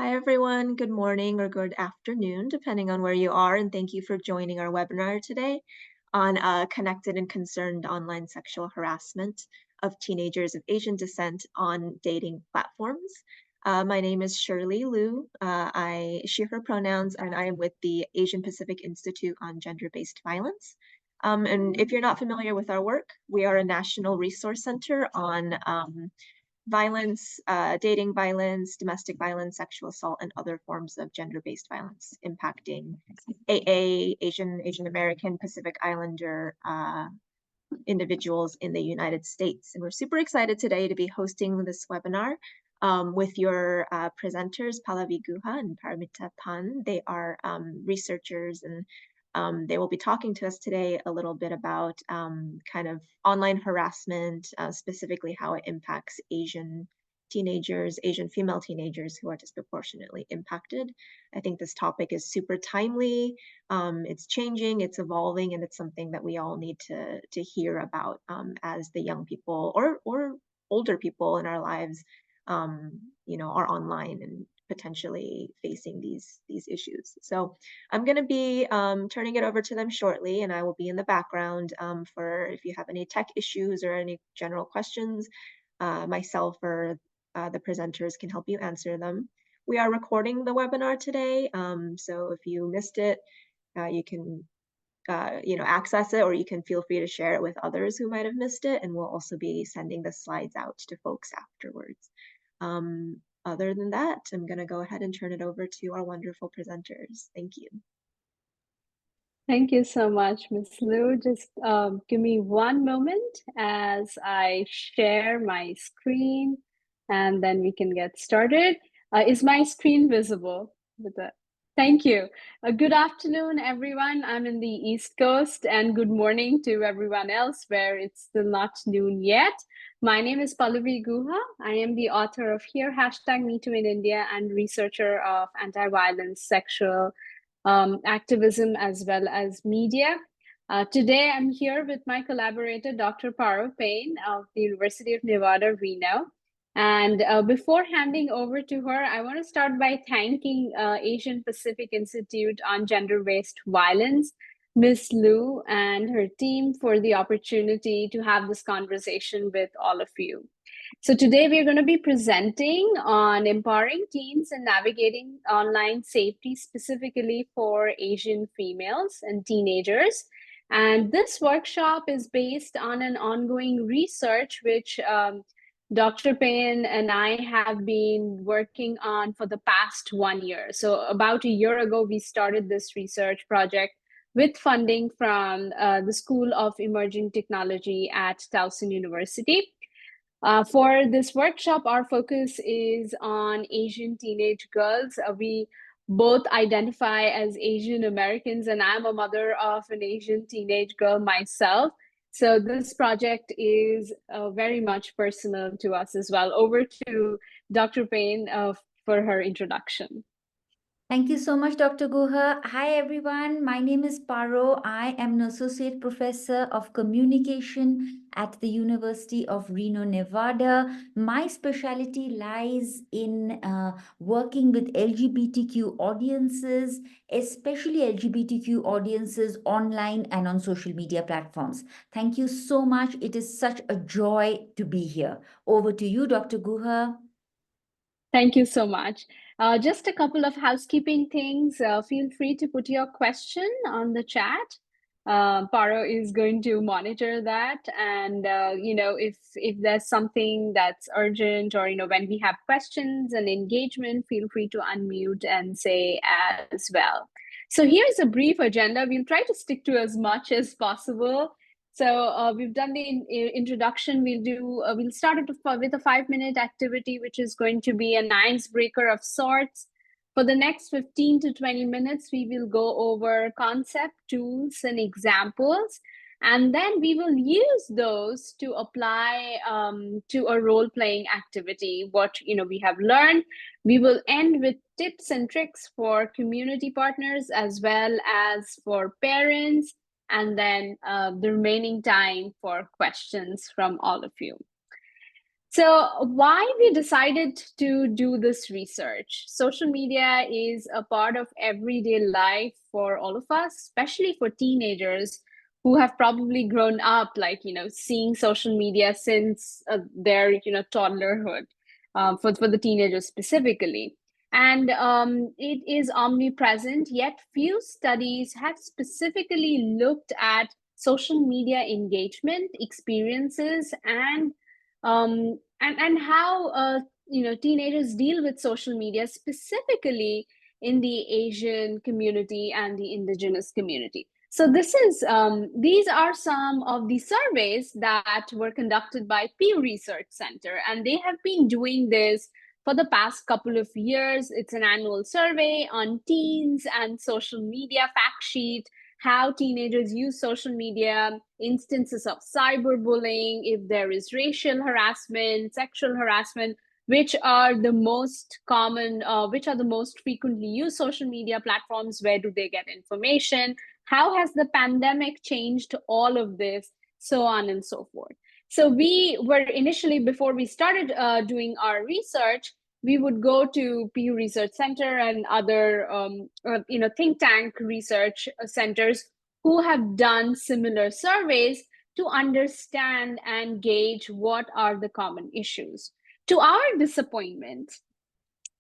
Hi, everyone. Good morning or good afternoon, depending on where you are. And thank you for joining our webinar today on connected and concerned online sexual harassment of teenagers of Asian descent on dating platforms. My name is Shirley Liu. She, her pronouns, and I am with the Asian Pacific Institute on Gender-Based Violence. And if you're not familiar with our work, we are a national resource center on violence, dating violence, domestic violence, sexual assault, and other forms of gender-based violence impacting Asian American, Pacific Islander individuals in the United States. And we're super excited today to be hosting this webinar with your presenters, Pallavi Guha and Paramita Pan. They are researchers, and they will be talking to us today a little bit about kind of online harassment, specifically how it impacts Asian teenagers, Asian female teenagers who are disproportionately impacted. I think this topic is super timely. It's changing, it's evolving, and it's something that we all need to hear about as the young people or older people in our lives, are online and potentially facing these issues. So I'm going to be turning it over to them shortly, and I will be in the background for if you have any tech issues or any general questions, myself or the presenters can help you answer them. We are recording the webinar today, so if you missed it, you can access it, or you can feel free to share it with others who might have missed it, and we'll also be sending the slides out to folks afterwards. Other than that, I'm going to go ahead and turn it over to our wonderful presenters. Thank you. Thank you so much, Ms. Liu. Just give me one moment as I share my screen, and then we can get started. Is my screen visible? Thank you. Good afternoon, everyone. I'm in the East Coast, and good morning to everyone else where it's still not noon yet. My name is Pallavi Guha. I am the author of Here, #MeToo in India, and researcher of anti-violence, sexual activism, as well as media. Today, I'm here with my collaborator, Dr. Paro Payne of the University of Nevada, Reno. And before handing over to her, I want to start by thanking Asian Pacific Institute on Gender-Based Violence, Ms. Liu and her team for the opportunity to have this conversation with all of you. So today we're going to be presenting on empowering teens and navigating online safety, specifically for Asian females and teenagers. And this workshop is based on an ongoing research which Dr. Payne and I have been working on for the past 1 year. So about a year ago, we started this research project with funding from the School of Emerging Technology at Towson University. For this workshop, our focus is on Asian teenage girls. We both identify as Asian Americans, and I'm a mother of an Asian teenage girl myself. So this project is very much personal to us as well. Over to Dr. Payne for her introduction. Thank you so much, Dr. Guha. Hi, everyone. My name is Paro. I am an associate professor of communication at the University of Reno, Nevada. My specialty lies in working with LGBTQ audiences, especially LGBTQ audiences online and on social media platforms. Thank you so much. It is such a joy to be here. Over to you, Dr. Guha. Thank you so much. Just a couple of housekeeping things. Feel free to put your question on the chat. Paro is going to monitor that, and if there's something that's urgent, or when we have questions and engagement, feel free to unmute and say as well. So here's a brief agenda. We'll try to stick to as much as possible. So we've done the introduction. We'll start with a 5-minute activity, which is going to be an icebreaker of sorts. For the next 15 to 20 minutes, we will go over concept, tools, and examples. And then we will use those to apply to a role-playing activity, what we have learned. We will end with tips and tricks for community partners as well as for parents, and then the remaining time for questions from all of you. So why we decided to do this research? Social media is a part of everyday life for all of us, especially for teenagers who have probably grown up, like, seeing social media since their, toddlerhood, for the teenagers specifically. And it is omnipresent, yet few studies have specifically looked at social media engagement experiences and how teenagers deal with social media, specifically in the Asian community and the indigenous community. So these are some of the surveys that were conducted by Pew Research Center, and they have been doing this for the past couple of years. It's an annual survey on teens and social media fact sheet, how teenagers use social media, instances of cyberbullying, if there is racial harassment, sexual harassment, which are the most common, which are the most frequently used social media platforms, where do they get information, how has the pandemic changed all of this, so on and so forth. So we were initially, before we started doing our research, we would go to Pew Research Center and other think tank research centers who have done similar surveys to understand and gauge what are the common issues. To our disappointment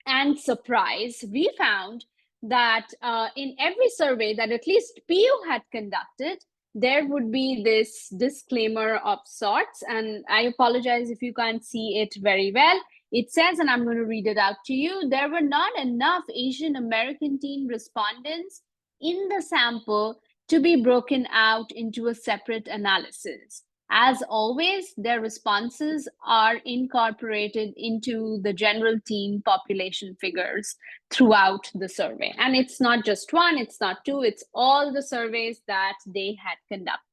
and surprise, we found that in every survey that at least Pew had conducted, there would be this disclaimer of sorts. And I apologize if you can't see it very well. It says, and I'm going to read it out to you, there were not enough Asian American teen respondents in the sample to be broken out into a separate analysis. As always, their responses are incorporated into the general teen population figures throughout the survey. And it's not just one, it's not two, it's all the surveys that they had conducted.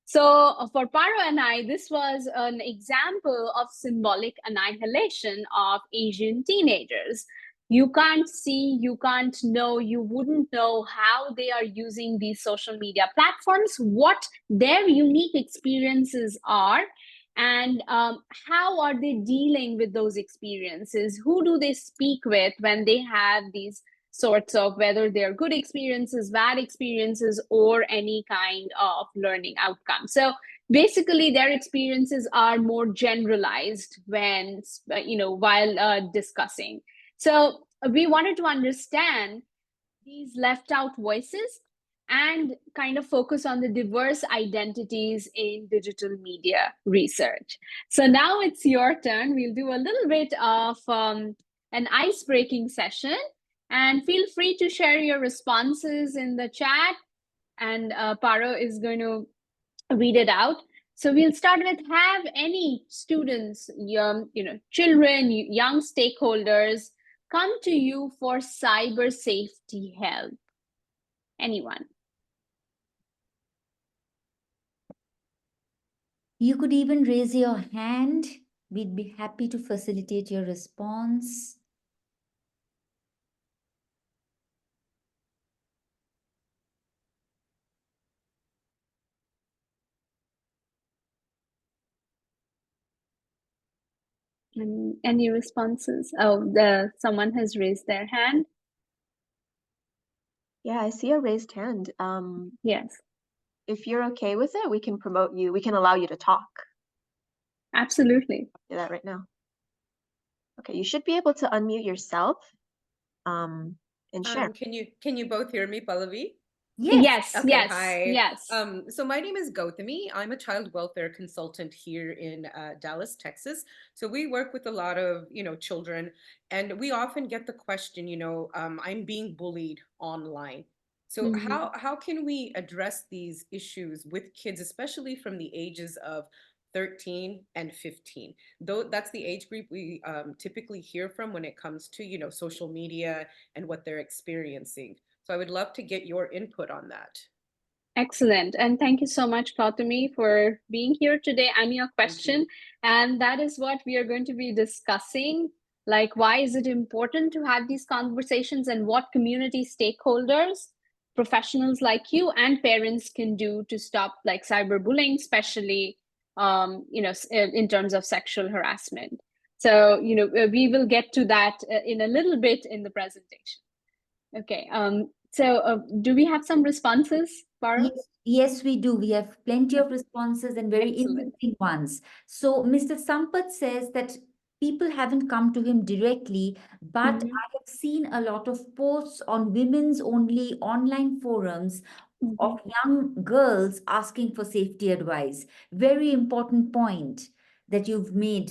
So for Paro and I, this was an example of symbolic annihilation of Asian teenagers. You can't see, you can't know, you wouldn't know how they are using these social media platforms, what their unique experiences are, and how are they dealing with those experiences? Who do they speak with when they have these sorts of, whether they're good experiences, bad experiences, or any kind of learning outcome. So basically, their experiences are more generalized when, while discussing. So we wanted to understand these left out voices and kind of focus on the diverse identities in digital media research. So now it's your turn. We'll do a little bit of an ice-breaking session, and feel free to share your responses in the chat, and Paro is going to read it out. So we'll start with, have any students, children, young stakeholders come to you for cyber safety help? Anyone? You could even raise your hand. We'd be happy to facilitate your response. Any responses? Oh, someone has raised their hand. Yeah, I see a raised hand. Yes. If you're okay with it, we can promote you. We can allow you to talk. Absolutely. Do that right now. Okay, you should be able to unmute yourself and share. Can you both hear me, Pallavi? Yes. Okay, Yes. hi. Yes. So my name is Gautami. I'm a child welfare consultant here in Dallas, Texas. So we work with a lot of, children, and we often get the question, I'm being bullied online. So how can we address these issues with kids, especially from the ages of 13 and 15? Though that's the age group we typically hear from when it comes to, social media and what they're experiencing. So I would love to get your input on that. Excellent. And thank you so much, Gautami, for being here today and your question. And that is what we are going to be discussing. Like, why is it important to have these conversations, and what community stakeholders, professionals like you, and parents can do to stop like cyberbullying, especially in terms of sexual harassment. So, we will get to that in a little bit in the presentation. Okay, so do we have some responses, Paro? Yes, we do. We have plenty of responses and very Excellent. interesting ones. So Mr. Sampath says that people haven't come to him directly, but I have seen a lot of posts on women's only online forums of young girls asking for safety advice. Very important point that you've made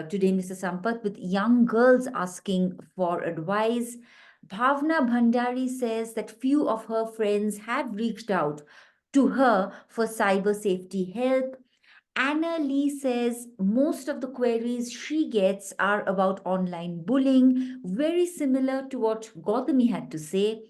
today, Mr. Sampath, with young girls asking for advice. Bhavna Bhandari says that few of her friends have reached out to her for cyber safety help. Anna Lee says most of the queries she gets are about online bullying, very similar to what Gautami had to say.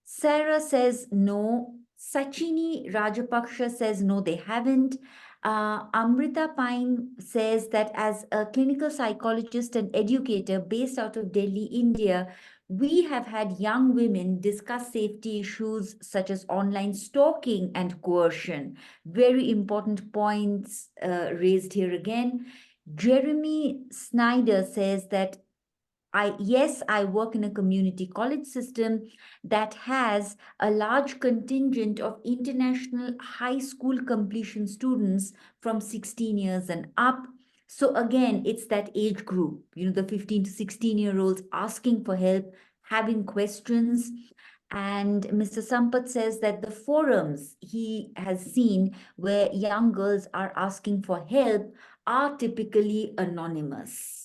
Sarah says no. Sachini Rajapaksha says no, they haven't. Amrita Pine says that as a clinical psychologist and educator based out of Delhi, India, we have had young women discuss safety issues such as online stalking and coercion. Very important points raised here again. Jeremy Snyder says that I work in a community college system that has a large contingent of international high school completion students from 16 years and up. So again, it's that age group, the 15 to 16-year-olds asking for help, having questions. And Mr. Sampath says that the forums he has seen where young girls are asking for help are typically anonymous.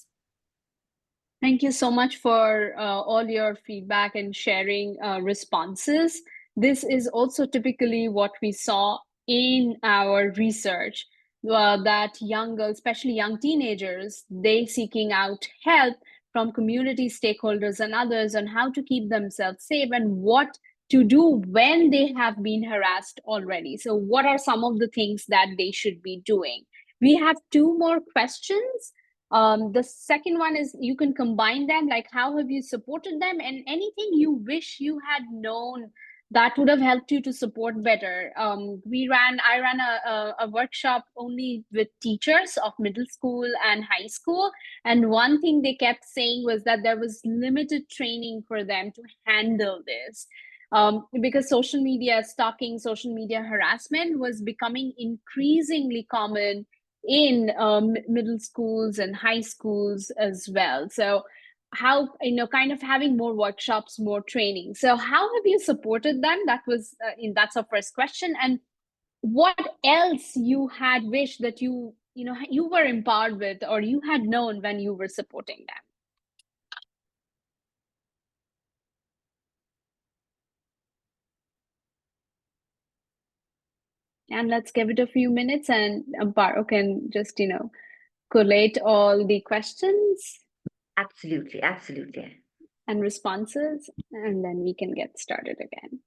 Thank you so much for all your feedback and sharing responses. This is also typically what we saw in our research, that young girls, especially young teenagers, they seeking out help from community stakeholders and others on how to keep themselves safe and what to do when they have been harassed already. So what are some of the things that they should be doing? We have two more questions. The second one is you can combine them, like how have you supported them and anything you wish you had known that would have helped you to support better. I ran a workshop only with teachers of middle school and high school. And one thing they kept saying was that there was limited training for them to handle this. Because social media stalking, social media harassment was becoming increasingly common in middle schools and high schools as well. So how, kind of having more workshops, more training. So how have you supported them? That's our first question. And what else you had wished that you were empowered with or you had known when you were supporting them? And let's give it a few minutes and Amparo can just, collate all the questions. Absolutely, absolutely. And responses, and then we can get started again.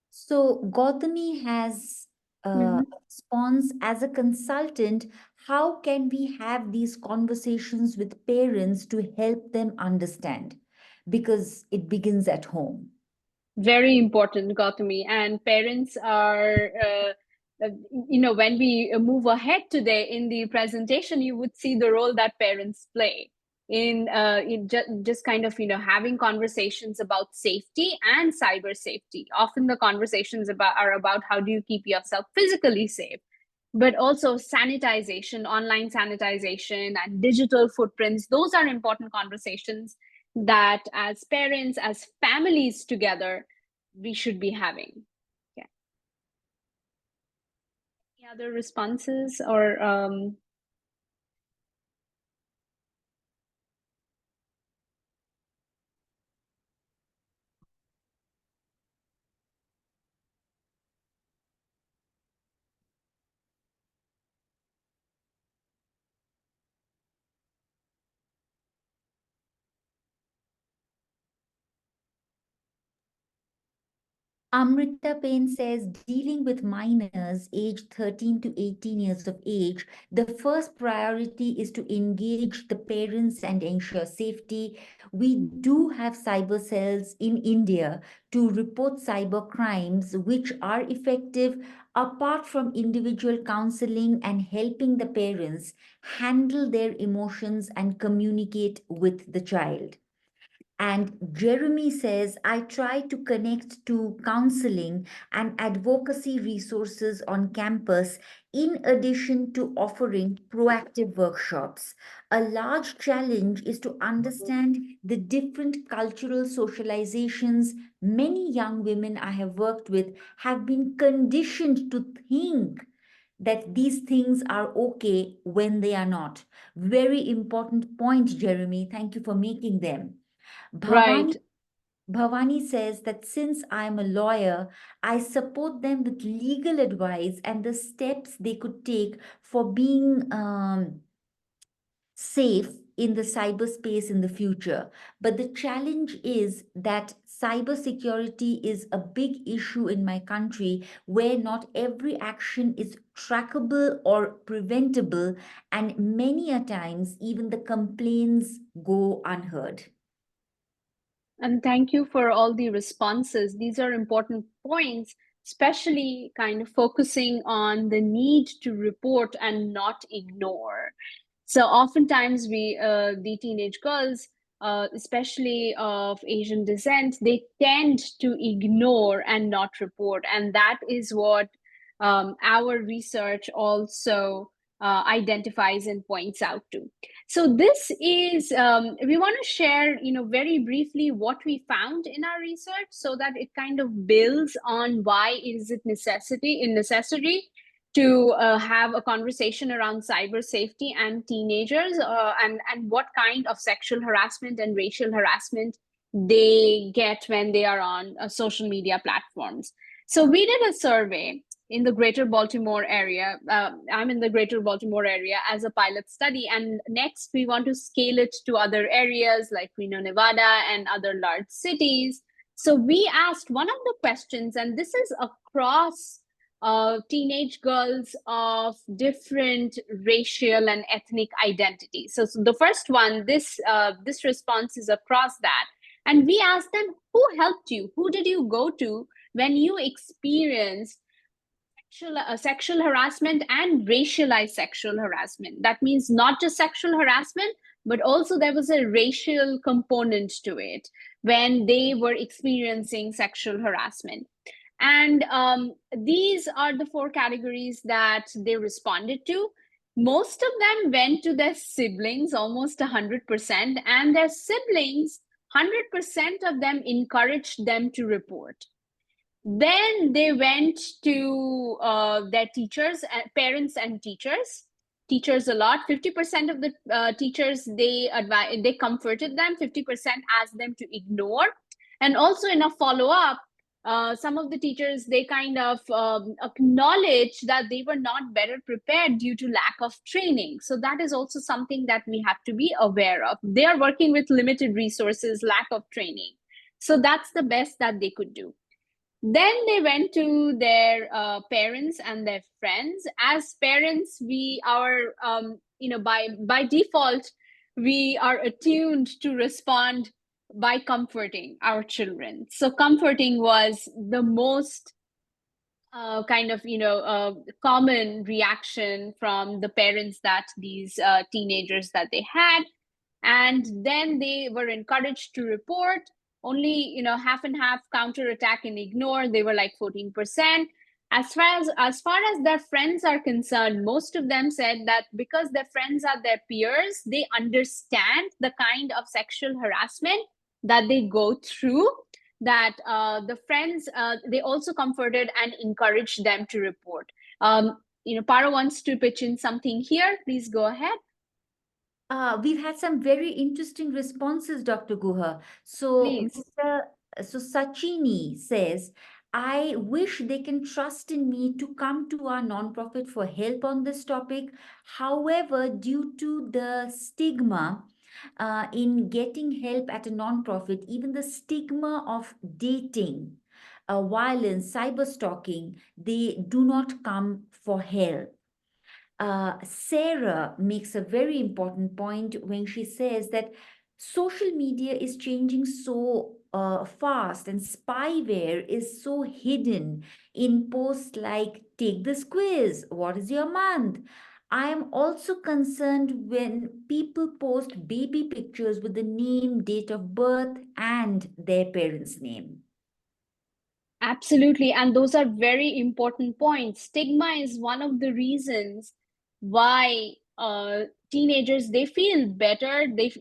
So Gautami has a response as a consultant. How can we have these conversations with parents to help them understand? Because it begins at home. Very important, Gautami. And parents are, when we move ahead today in the presentation, you would see the role that parents play in just kind of, having conversations about safety and cyber safety. Often the conversations are about how do you keep yourself physically safe, but also sanitization, online sanitization, and digital footprints. Those are important conversations that as parents, as families together, we should be having. Yeah. Any other responses or Amrita Payne says, dealing with minors aged 13 to 18 years of age, the first priority is to engage the parents and ensure safety. We do have cyber cells in India to report cyber crimes, which are effective apart from individual counseling and helping the parents handle their emotions and communicate with the child. And Jeremy says, I try to connect to counseling and advocacy resources on campus in addition to offering proactive workshops. A large challenge is to understand the different cultural socializations. Many young women I have worked with have been conditioned to think that these things are okay when they are not. Very important point, Jeremy. Thank you for making them. Right. Bhavani, Bhavani says that since I'm a lawyer, I support them with legal advice and the steps they could take for being safe in the cyberspace in the future. But the challenge is that cybersecurity is a big issue in my country where not every action is trackable or preventable, and many a times even the complaints go unheard. And thank you for all the responses. These are important points, especially kind of focusing on the need to report and not ignore. So oftentimes the teenage girls, especially of Asian descent, they tend to ignore and not report. And that is what our research also identifies and points out to. So this is, we want to share, very briefly what we found in our research so that it kind of builds on why is it necessary to have a conversation around cyber safety and teenagers, and what kind of sexual harassment and racial harassment they get when they are on social media platforms. So we did a survey in the greater Baltimore area. I'm in the greater Baltimore area as a pilot study. And next, we want to scale it to other areas like Reno, Nevada, and other large cities. So we asked one of the questions, and this is across teenage girls of different racial and ethnic identities. So the first one, this response is across that. And we asked them, who helped you? Who did you go to when you experienced sexual harassment and racialized sexual harassment? That means not just sexual harassment, but also there was a racial component to it when they were experiencing sexual harassment. And these are the four categories that they responded to. Most of them went to their siblings, almost 100%, and their siblings, 100% of them encouraged them to report. Then they went to their teachers, parents and teachers. Teachers a lot. 50% of the teachers, they comforted them. 50% asked them to ignore. And also in a follow-up, some of the teachers, they kind of acknowledge that they were not better prepared due to lack of training. So that is also something that we have to be aware of. They are working with limited resources, lack of training. So that's the best that they could do. Then they went to their parents and their friends. As parents, we are, by default, we are attuned to respond by comforting our children. So comforting was the most common reaction from the parents that these teenagers that they had. And then they were encouraged to report. Only half and half, counterattack and ignore, they were like 14%. As far as their friends are concerned, most of them said that because their friends are their peers, they understand the kind of sexual harassment that they go through, that the friends, they also comforted and encouraged them to report. Paro wants to pitch in something here. Please go ahead. We've had some very interesting responses, Dr. Guha. So, Please. so Sachini says, I wish they can trust in me to come to our nonprofit for help on this topic. However, due to the stigma in getting help at a nonprofit, even the stigma of dating, violence, cyber stalking, they do not come for help. Sarah makes a very important point when she says that social media is changing so fast and spyware is so hidden in posts like, take this quiz, what is your month? I am also concerned when people post baby pictures with the name, date of birth, and their parents' name. Absolutely. And those are very important points. Stigma is one of the reasons why teenagers, they feel better. They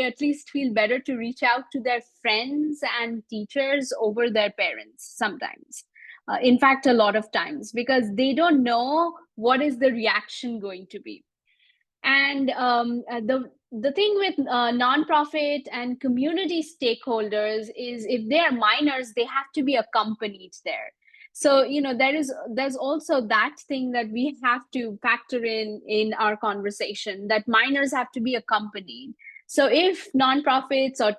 at least feel better to reach out to their friends and teachers over their parents sometimes. In fact, a lot of times, because they don't know what is the reaction going to be. And the thing with nonprofit and community stakeholders is, if they are minors, they have to be accompanied there. So there's also that thing that we have to factor in our conversation, that minors have to be accompanied. So if nonprofits or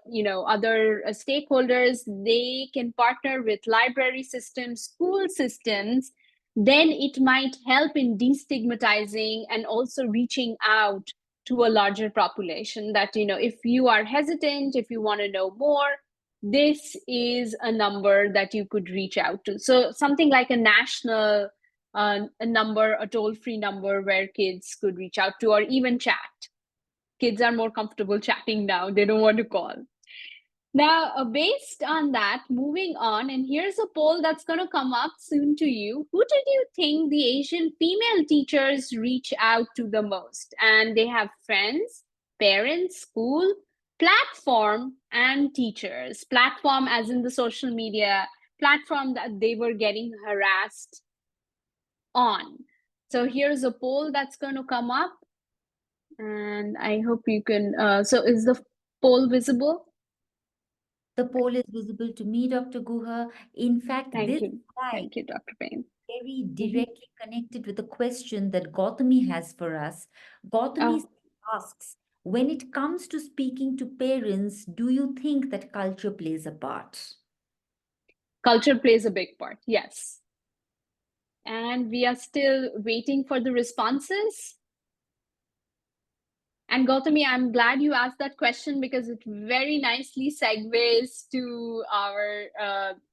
other stakeholders, they can partner with library systems, school systems, then it might help in destigmatizing and also reaching out to a larger population, that if you are hesitant, if you want to know more, this is a number that you could reach out to. So something like a national a number, a toll-free number where kids could reach out to, or even chat. Kids are more comfortable chatting now, they don't want to call. Now, based on that, moving on, and here's a poll that's going to come up soon to you. Who did you think the Asian female teachers reach out to the most? And they have friends, parents, school, platform, and teachers. Platform as in the social media platform that they were getting harassed on. So here's a poll that's going to come up. And I hope you can, so is the poll visible? The poll is visible to me, Dr. Guha. In fact, Thank this you. slide Thank you, Dr. Payne. very directly connected with the question that Gautami has for us. Gautami asks, when it comes to speaking to parents, do you think that culture plays a part? Culture plays a big part, yes. And we are still waiting for the responses. And Gautami, I'm glad you asked that question, because it very nicely segues to our,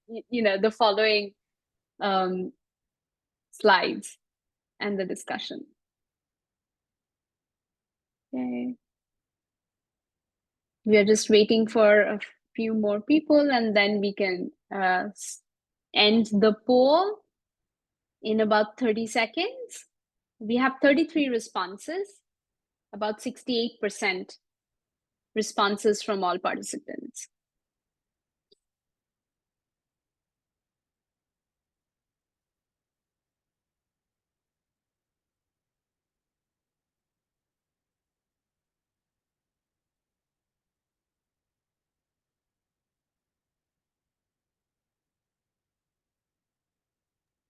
the following slides and the discussion. Okay. We are just waiting for a few more people, and then we can end the poll in about 30 seconds. We have 33 responses, about 68% responses from all participants.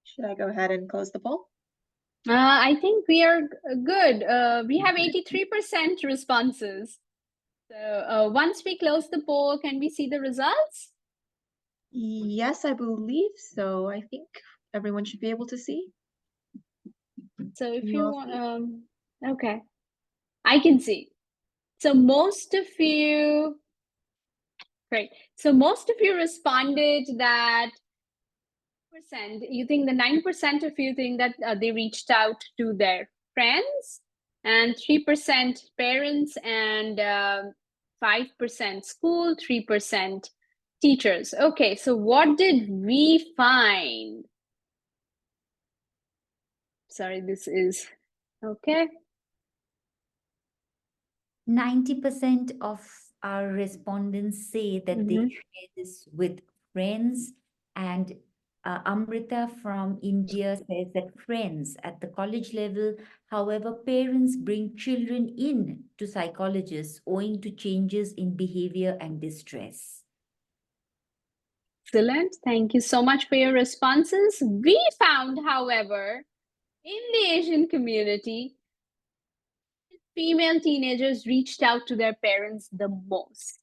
Should I go ahead and close the poll? I think we are good. We have 83% responses. So once we close the poll, can we see the results? Yes, I believe so. I think everyone should be able to see. So if you want, okay, I can see. So most of you, great. So most of you responded that you think, the 9% of you think that they reached out to their friends, and 3% parents, and 5% school, 3% teachers. Okay, so what did we find? Sorry, this is okay. 90% of our respondents say that they share this with friends, and Amrita from India says that friends at the college level. However, parents bring children in to psychologists owing to changes in behavior and distress. Excellent. Thank you so much for your responses. We found, however, in the Asian community, female teenagers reached out to their parents the most.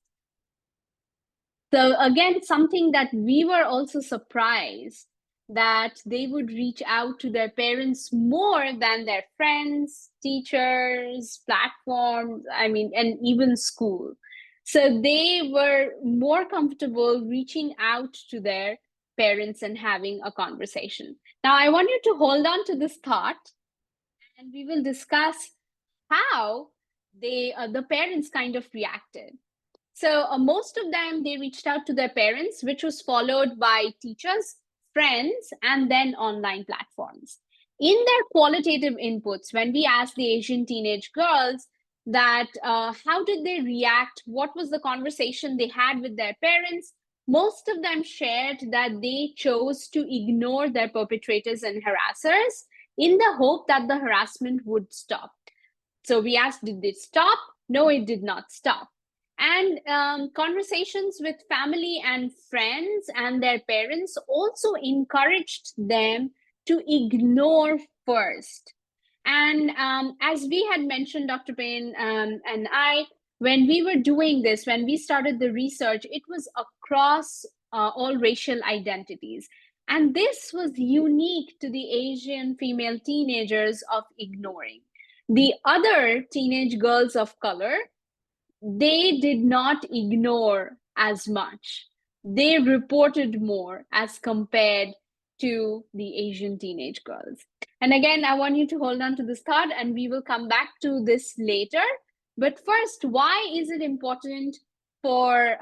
So again, something that we were also surprised, that they would reach out to their parents more than their friends, teachers, platforms, and even school. So they were more comfortable reaching out to their parents and having a conversation. Now, I want you to hold on to this thought, and we will discuss how the parents kind of reacted. So most of them, they reached out to their parents, which was followed by teachers, friends, and then online platforms. In their qualitative inputs, when we asked the Asian teenage girls that how did they react, what was the conversation they had with their parents, most of them shared that they chose to ignore their perpetrators and harassers in the hope that the harassment would stop. So we asked, did it stop? No, it did not stop. And conversations with family and friends and their parents also encouraged them to ignore first. And as we had mentioned, Dr. Payne and I, when we were doing this, when we started the research, it was across all racial identities. And this was unique to the Asian female teenagers of ignoring. The other teenage girls of color, they did not ignore as much. They reported more as compared to the Asian teenage girls. And again, I want you to hold on to this thought, and we will come back to this later. But first, why is it important for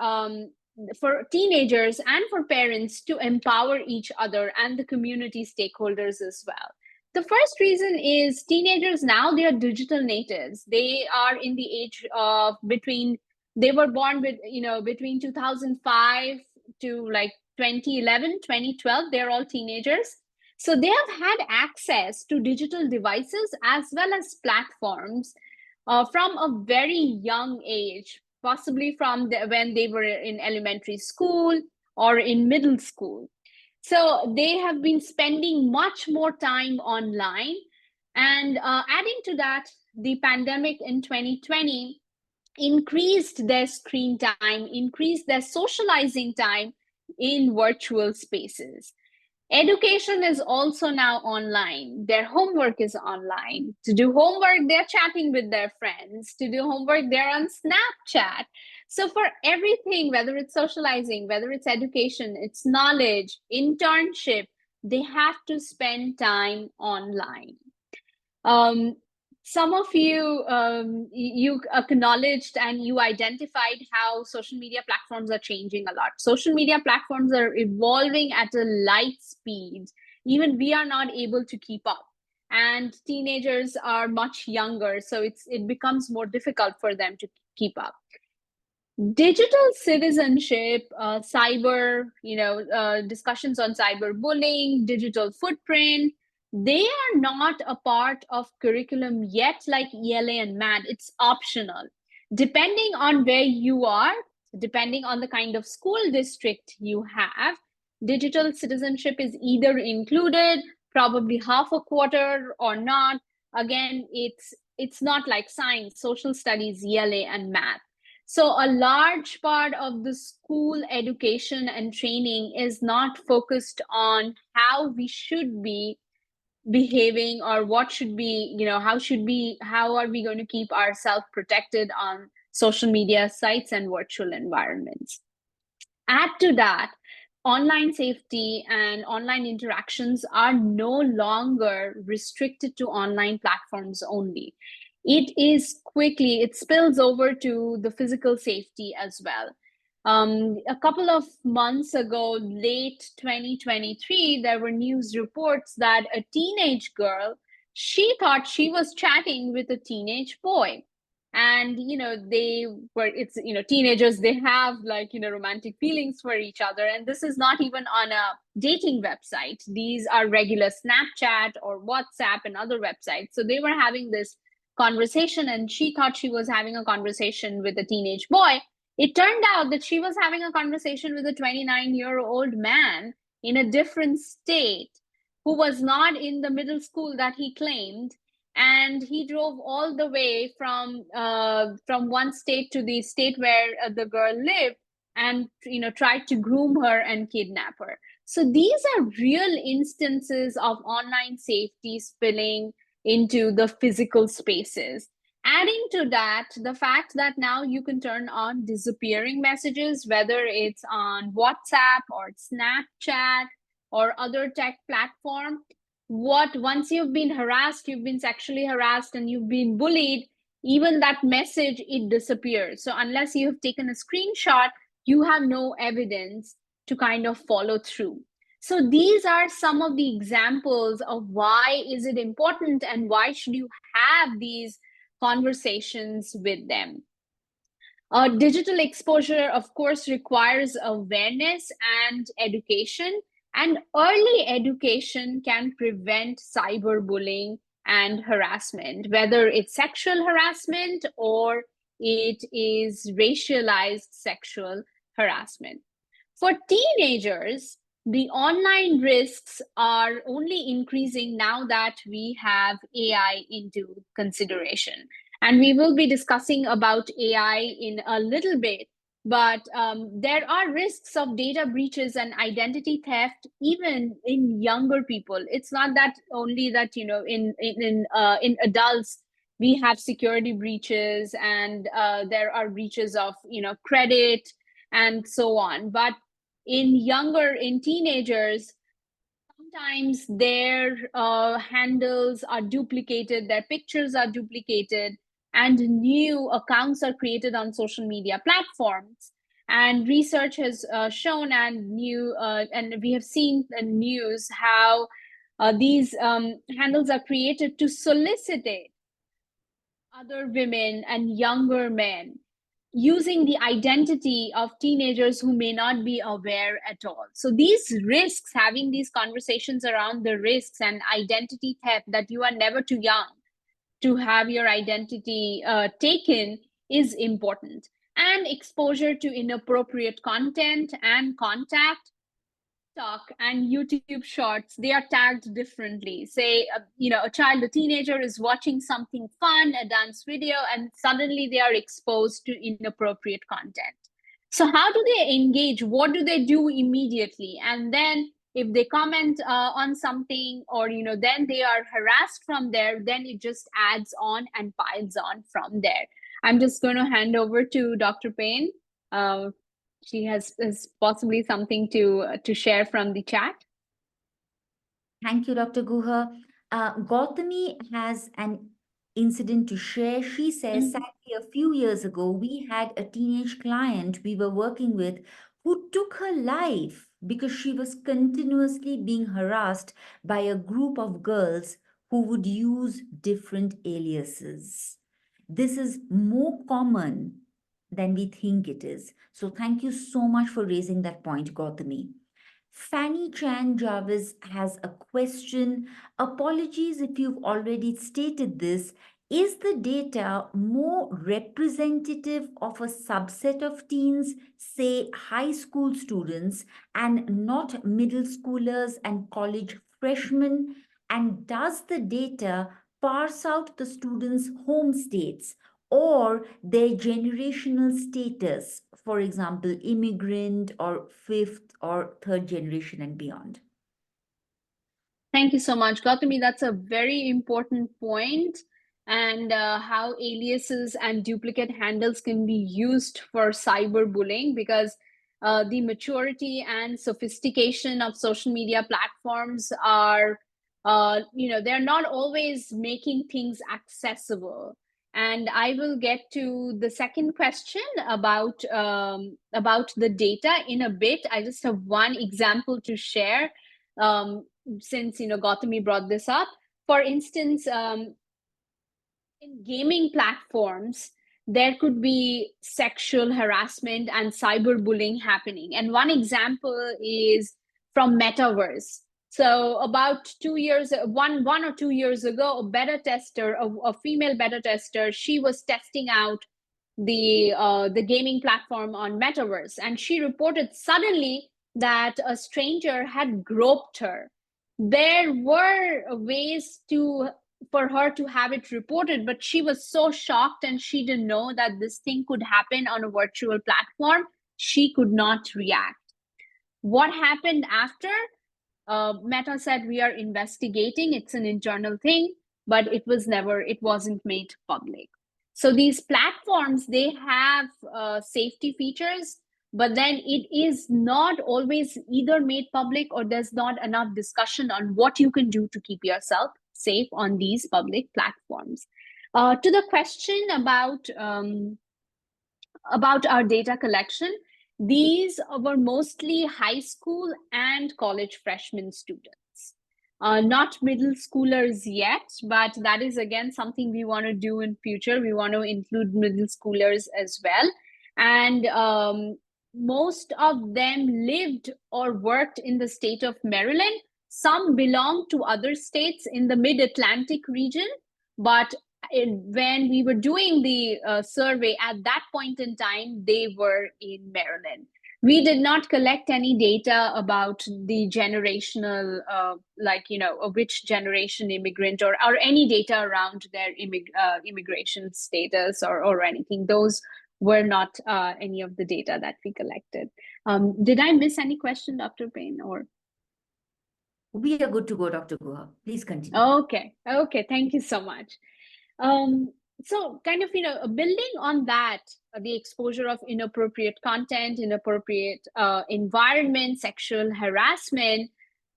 teenagers and for parents to empower each other and the community stakeholders as well? The first reason is teenagers now, they are digital natives. They are in the age of they were born between 2005 to like 2011, 2012. They're all teenagers. So they have had access to digital devices as well as platforms from a very young age, possibly from when they were in elementary school or in middle school. So they have been spending much more time online. And adding to that, the pandemic in 2020 increased their screen time, increased their socializing time in virtual spaces. Education is also now online. Their homework is online. To do homework, they're chatting with their friends. To do homework, they're on Snapchat. So, for everything, whether it's socializing, whether it's education, it's knowledge, internship, they have to spend time online. Some of you you acknowledged and you identified how social media platforms are changing a lot. Social media platforms are evolving at a light speed. Even we are not able to keep up, and teenagers are much younger, so it becomes more difficult for them to keep up. Digital citizenship, cyber, discussions on cyberbullying, digital footprint, they are not a part of curriculum yet, like ELA and MAD. It's optional. Depending on where you are, depending on the kind of school district you have, digital citizenship is either included, probably half a quarter or not. Again, it's not like science, social studies, ELA, and math. So a large part of the school education and training is not focused on how we should be behaving or what should be, how are we going to keep ourselves protected on social media sites and virtual environments. Add to that, online safety and online interactions are no longer restricted to online platforms only. It spills over to the physical safety as well. A couple of months ago, late 2023, there were news reports that a teenage girl, she thought she was chatting with a teenage boy. And teenagers, they have romantic feelings for each other, and this is not even on a dating website. These are regular Snapchat or WhatsApp and other websites. So they were having this conversation, and she thought she was having a conversation with a teenage boy. It turned out that she was having a conversation with a 29-year-old man in a different state, who was not in the middle school that he claimed. And he drove all the way from one state to the state where the girl lived, and tried to groom her and kidnap her. So these are real instances of online safety spilling into the physical spaces. Adding to that, the fact that now you can turn on disappearing messages, whether it's on WhatsApp or Snapchat or other tech platform. Once you've been harassed, you've been sexually harassed, and you've been bullied, even that message, it disappears. So unless you have taken a screenshot, you have no evidence to kind of follow through. So these are some of the examples of why is it important and why should you have these conversations with them. Digital exposure, of course, requires awareness and education, and early education can prevent cyberbullying and harassment, whether it's sexual harassment or it is racialized sexual harassment. For teenagers, the online risks are only increasing now that we have AI into consideration. And we will be discussing about AI in a little bit, but there are risks of data breaches and identity theft even in younger people. It's not that only that in adults we have security breaches and there are breaches of credit and so on, but in teenagers, sometimes their handles are duplicated, their pictures are duplicated, and new accounts are created on social media platforms. And research has shown, and we have seen the news how these handles are created to solicit other women and younger men, using the identity of teenagers who may not be aware at all. So these risks, having these conversations around the risks and identity theft, that you are never too young to have your identity taken, is important. And exposure to inappropriate content and contact. TikTok and YouTube Shorts, they are tagged differently. Say, a teenager is watching something fun, a dance video, and suddenly they are exposed to inappropriate content. So how do they engage? What do they do immediately? And then if they comment on something, or then they are harassed from there, then it just adds on and piles on from there. I'm just going to hand over to Dr. Payne. She has possibly something to share from the chat. Thank you, Dr. Guha. Gautami has an incident to share. She says, sadly, a few years ago, we had a teenage client we were working with who took her life because she was continuously being harassed by a group of girls who would use different aliases. This is more common than we think it is. So thank you so much for raising that point, Gautami. Fanny Chan Jarvis has a question. Apologies if you've already stated this. Is the data more representative of a subset of teens, say high school students, and not middle schoolers and college freshmen? And does the data parse out the students' home states or their generational status, for example, immigrant or fifth or third generation and beyond? Thank you so much, Gautami. That's a very important point, and how aliases and duplicate handles can be used for cyberbullying, because the maturity and sophistication of social media platforms are, they're not always making things accessible. And I will get to the second question about the data in a bit. I just have one example to share. Since Gautami brought this up, for instance, in gaming platforms, there could be sexual harassment and cyberbullying happening. And one example is from Metaverse. So about 2 years, one or 2 years ago, a beta tester, a female beta tester, she was testing out the gaming platform on Metaverse, and she reported suddenly that a stranger had groped her. There were ways for her to have it reported, but she was so shocked and she didn't know that this thing could happen on a virtual platform. she could not react. What happened after? Meta said, we are investigating, it's an internal thing, but it wasn't made public. So these platforms, they have safety features, but then it is not always either made public, or there's not enough discussion on what you can do to keep yourself safe on these public platforms. To the question about our data collection, these were mostly high school and college freshman students. Not middle schoolers yet, but that is again something we want to do in future. We want to include middle schoolers as well. And most of them lived or worked in the state of Maryland. Some belong to other states in the mid-Atlantic region, but when we were doing the survey at that point in time, they were in Maryland. We did not collect any data about the generational, which generation immigrant, or any data around their immigration status or anything. Those were not any of the data that we collected. Did I miss any question, Dr. Payne? Or we are good to go, Dr. Guha. Please continue. Okay, thank you so much. So kind of, building on that, the exposure of inappropriate content, inappropriate environment, sexual harassment,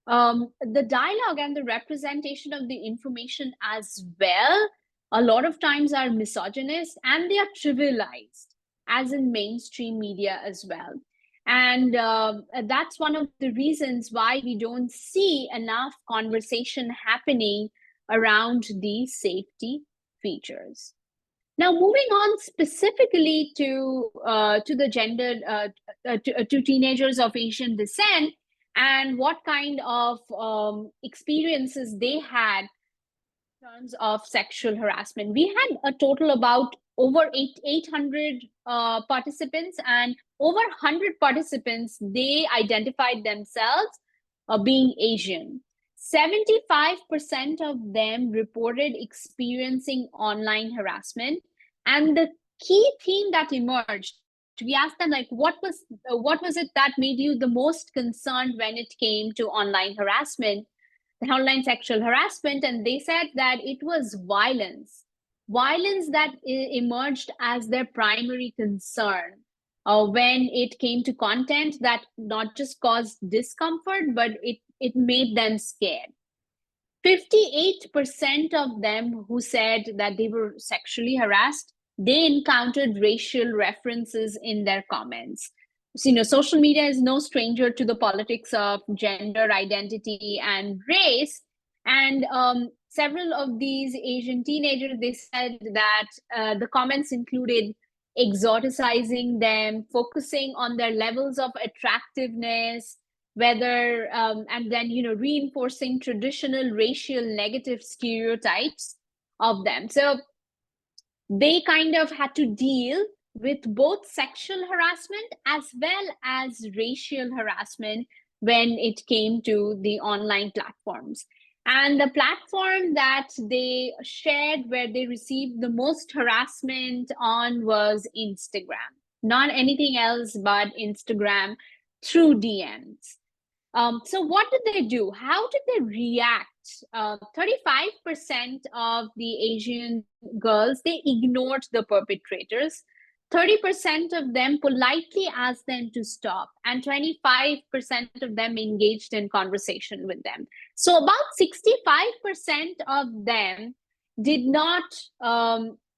the dialogue and the representation of the information as well, a lot of times are misogynist, and they are trivialized, as in mainstream media as well. And that's one of the reasons why we don't see enough conversation happening around these safety features. Now, moving on specifically to the gender, to teenagers of Asian descent, and what kind of experiences they had in terms of sexual harassment. We had a total about over 800 participants, and over 100 participants, they identified themselves being Asian. 75% of them reported experiencing online harassment. And the key theme that emerged, we asked them, like, what was it that made you the most concerned when it came to online harassment, online sexual harassment? And they said that it was violence that emerged as their primary concern when it came to content that not just caused discomfort, but it made them scared. 58% of them who said that they were sexually harassed, they encountered racial references in their comments. So, social media is no stranger to the politics of gender identity and race. And several of these Asian teenagers, they said that the comments included exoticizing them, focusing on their levels of attractiveness, whether and then reinforcing traditional racial negative stereotypes of them. So they kind of had to deal with both sexual harassment as well as racial harassment when it came to the online platforms. And the platform that they shared where they received the most harassment on was Instagram. Not anything else but Instagram through DMs. So what did they do? How did they react? 35% of the Asian girls, they ignored the perpetrators. 30% of them politely asked them to stop, and 25% of them engaged in conversation with them. So about 65% of them did not,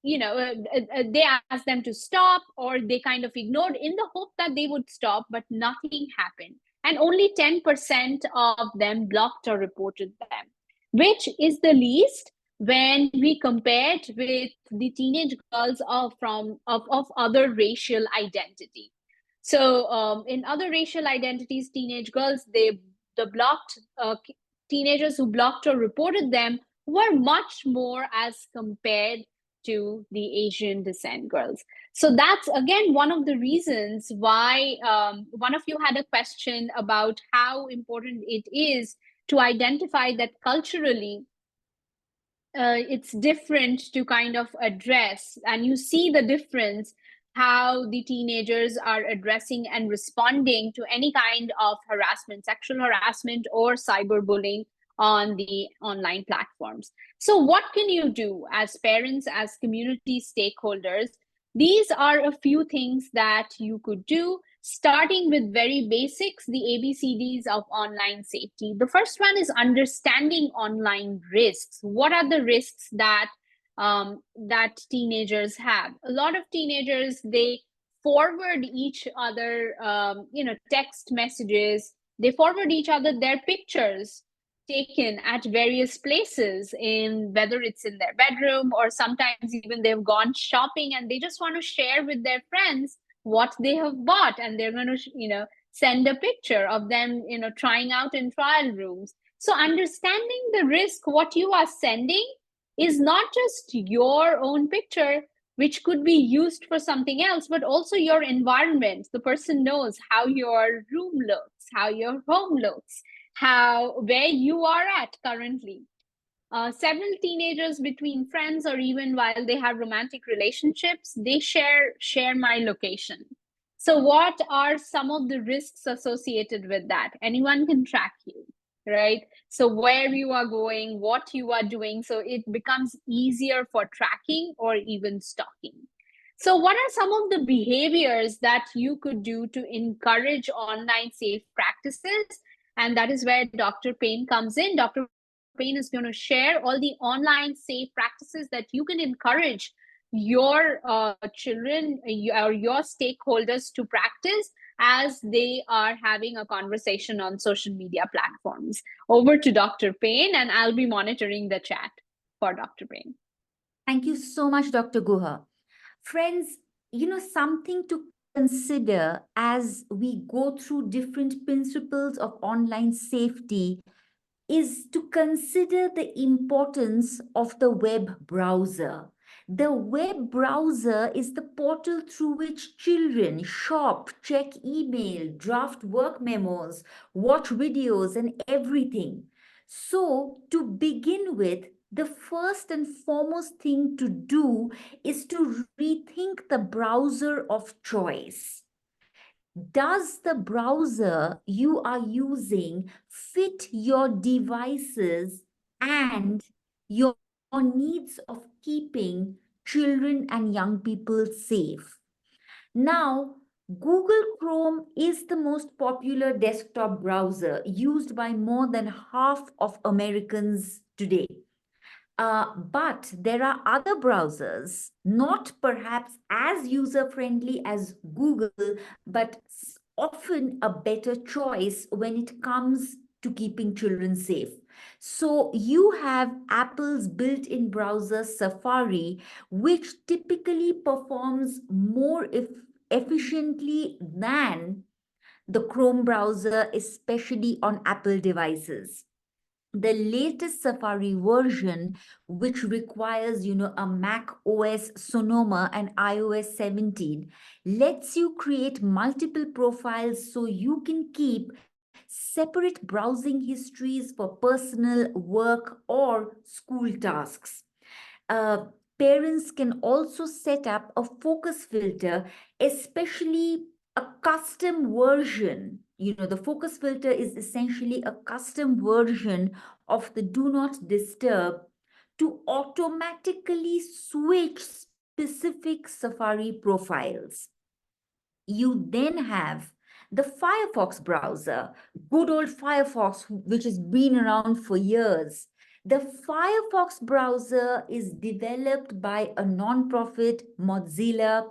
they asked them to stop, or they kind of ignored in the hope that they would stop, but nothing happened. And only 10% of them blocked or reported them, which is the least when we compared with the teenage girls of other racial identity. So in other racial identities, teenage girls, the blocked teenagers who blocked or reported them were much more as compared to the Asian descent girls. So that's again one of the reasons why one of you had a question about how important it is to identify that culturally it's different to kind of address, and you see the difference how the teenagers are addressing and responding to any kind of harassment, sexual harassment, or cyberbullying on the online platforms. So, what can you do as parents, as community stakeholders? These are a few things that you could do, starting with very basics, the ABCDs of online safety. The first one is understanding online risks. What are the risks that teenagers have? A lot of teenagers, they forward each other, text messages. They forward each other their pictures taken at various places, in whether it's in their bedroom, or sometimes even they've gone shopping and they just want to share with their friends what they have bought, and they're going to send a picture of them trying out in trial rooms. So understanding the risk, what you are sending is not just your own picture, which could be used for something else, but also your environment. The person knows how your room looks, how your home looks, where you are at currently. Several teenagers, between friends or even while they have romantic relationships, they share my location. So what are some of the risks associated with that? Anyone can track you, right? So where you are going, what you are doing, so it becomes easier for tracking or even stalking. So what are some of the behaviors that you could do to encourage online safe practices? And that is where Dr. Payne comes in. Dr. Payne is going to share all the online safe practices that you can encourage your children or your stakeholders to practice as they are having a conversation on social media platforms. Over to Dr. Payne, and I'll be monitoring the chat for Dr. Payne. Thank you so much, Dr. Guha. Friends, something to consider as we go through different principles of online safety is to consider the importance of the web browser. The web browser is the portal through which children shop, check email, draft work memos, watch videos, and everything. So, to begin with, the first and foremost thing to do is to rethink the browser of choice. Does the browser you are using fit your devices and your needs of keeping children and young people safe? Now, Google Chrome is the most popular desktop browser used by more than half of Americans today. But there are other browsers, not perhaps as user-friendly as Google, but often a better choice when it comes to keeping children safe. So you have Apple's built-in browser Safari, which typically performs more efficiently than the Chrome browser, especially on Apple devices. The latest Safari version, which requires, a Mac OS Sonoma and iOS 17, lets you create multiple profiles so you can keep separate browsing histories for personal, work, or school tasks. Uh, Parents can also set up a focus filter, especially a custom version. The focus filter is essentially a custom version of the do not disturb to automatically switch specific Safari profiles. You then have the Firefox browser, good old Firefox, which has been around for years. The Firefox browser is developed by a nonprofit, Mozilla,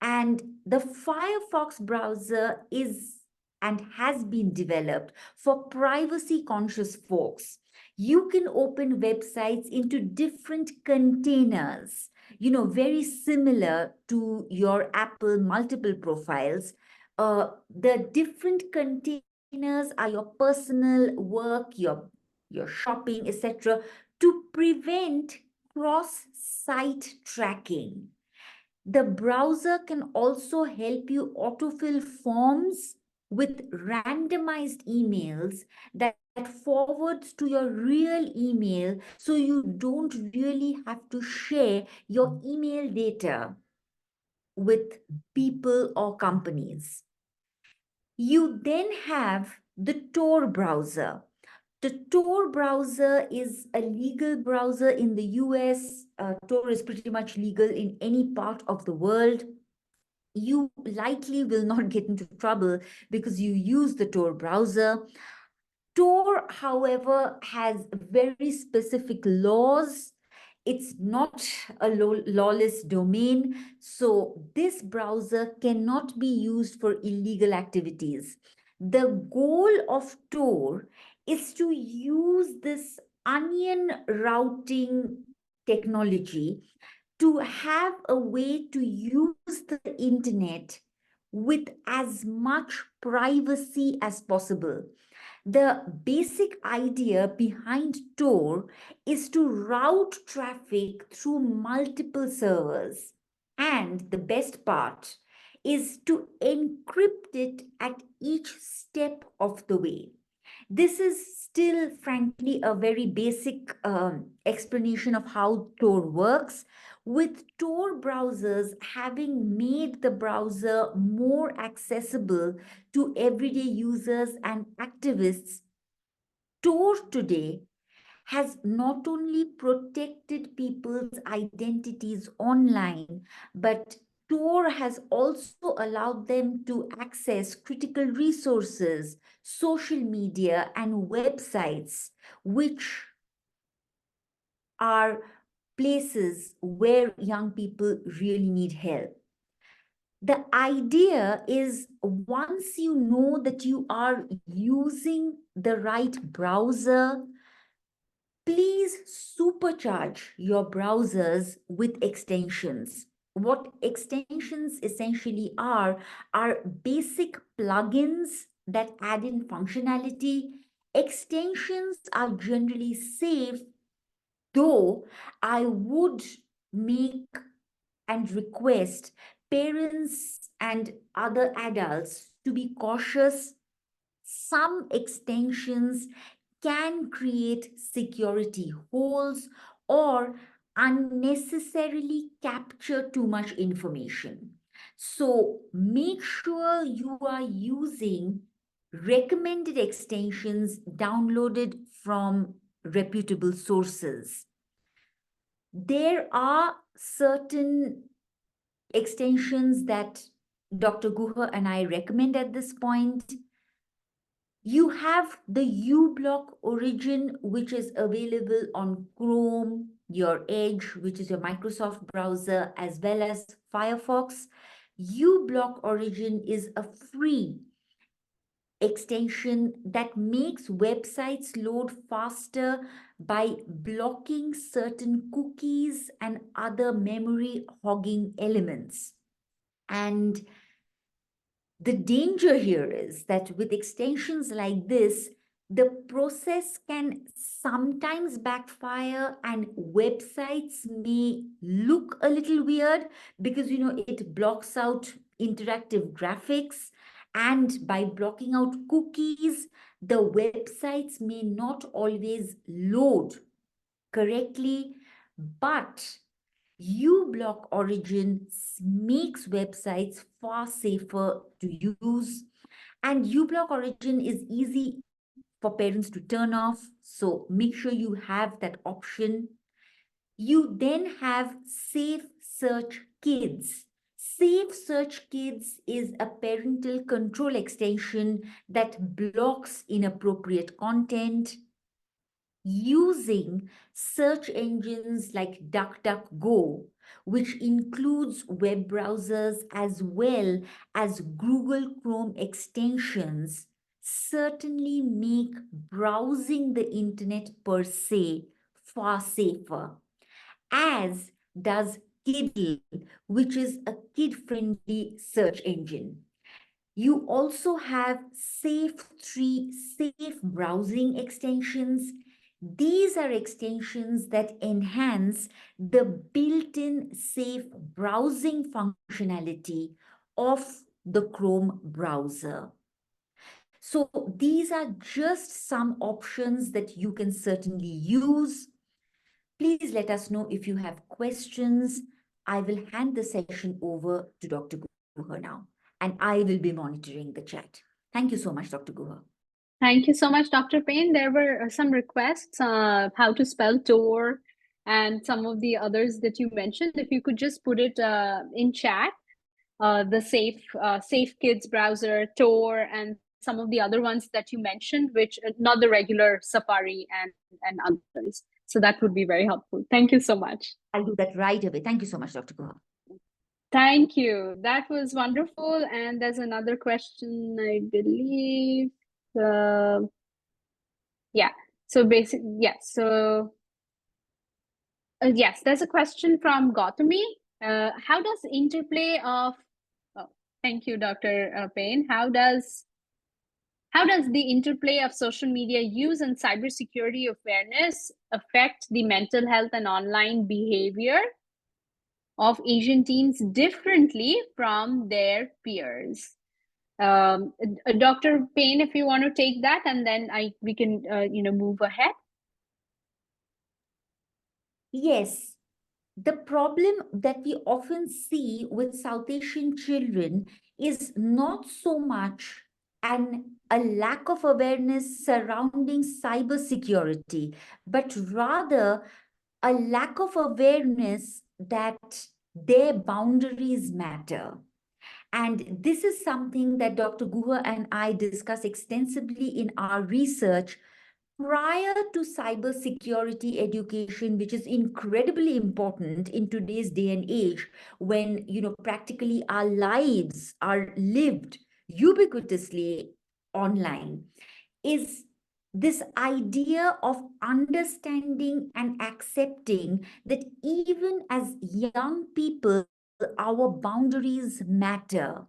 and the Firefox browser is and has been developed for privacy conscious folks. You can open websites into different containers, very similar to your Apple multiple profiles. The different containers are your personal work, your shopping, etc., to prevent cross-site tracking. The browser can also help you autofill forms with randomized emails that forwards to your real email, so you don't really have to share your email data. with people or companies. You then have the Tor browser. The Tor browser is a legal browser in the US. Tor is pretty much legal in any part of the world. You likely will not get into trouble because you use the Tor browser. Tor, however, has very specific laws. It's not a lawless domain, so this browser cannot be used for illegal activities. The goal of Tor is to use this onion routing technology to have a way to use the internet with as much privacy as possible. The basic idea behind Tor is to route traffic through multiple servers. And the best part is to encrypt it at each step of the way. This is still, frankly, a very basic explanation of how Tor works. With Tor browsers having made the browser more accessible to everyday users and activists, Tor today has not only protected people's identities online, but Tor has also allowed them to access critical resources, social media, and websites, which are places where young people really need help. The idea is once you know that you are using the right browser, please supercharge your browsers with extensions. What extensions essentially are basic plugins that add in functionality. Extensions are generally safe, though I would make and request parents and other adults to be cautious. Some extensions can create security holes or unnecessarily capture too much information. So make sure you are using recommended extensions downloaded from reputable sources. There are certain extensions that Dr. Guha and I recommend at this point. You have the uBlock origin, which is available on Chrome, your Edge, which is your Microsoft browser, as well as Firefox. uBlock origin is a free extension that makes websites load faster by blocking certain cookies and other memory hogging elements. And the danger here is that with extensions like this, the process can sometimes backfire and websites may look a little weird because, it blocks out interactive graphics. And by blocking out cookies, the websites may not always load correctly, but uBlock Origin makes websites far safer to use, and uBlock Origin is easy for parents to turn off, so make sure you have that option. You then have Safe Search Kids. Safe Search Kids is a parental control extension that blocks inappropriate content using search engines like DuckDuckGo, which includes web browsers as well as Google Chrome extensions, certainly make browsing the internet per se far safer, as does Kiddle, which is a kid-friendly search engine. You also have Safe3 safe browsing extensions. These are extensions that enhance the built-in safe browsing functionality of the Chrome browser. So these are just some options that you can certainly use. Please let us know if you have questions. I will hand the session over to Dr. Guha now, and I will be monitoring the chat. Thank you so much, Dr. Guha. Thank you so much, Dr. Payne. There were some requests, how to spell Tor and some of the others that you mentioned. If you could just put it in chat, the Safe Kids browser, Tor, and some of the other ones that you mentioned, which not the regular Safari and others. So that would be very helpful. Thank you so much. I'll do that right away. Thank you so much, Dr. Guha. Thank you. That was wonderful. And there's another question, I believe. Yeah. So basically, yes. So yes, there's a question from Gautami. How does interplay of, oh, thank you, Dr. Payne. How does the interplay of social media use and cybersecurity awareness affect the mental health and online behavior of Asian teens differently from their peers? Dr. Payne, if you want to take that, and then we can move ahead. Yes. The problem that we often see with South Asian children is not so much a lack of awareness surrounding cybersecurity, but rather a lack of awareness that their boundaries matter. And this is something that Dr. Guha and I discuss extensively in our research prior to cybersecurity education, which is incredibly important in today's day and age, when practically our lives are lived ubiquitously online, is this idea of understanding and accepting that even as young people, our boundaries matter.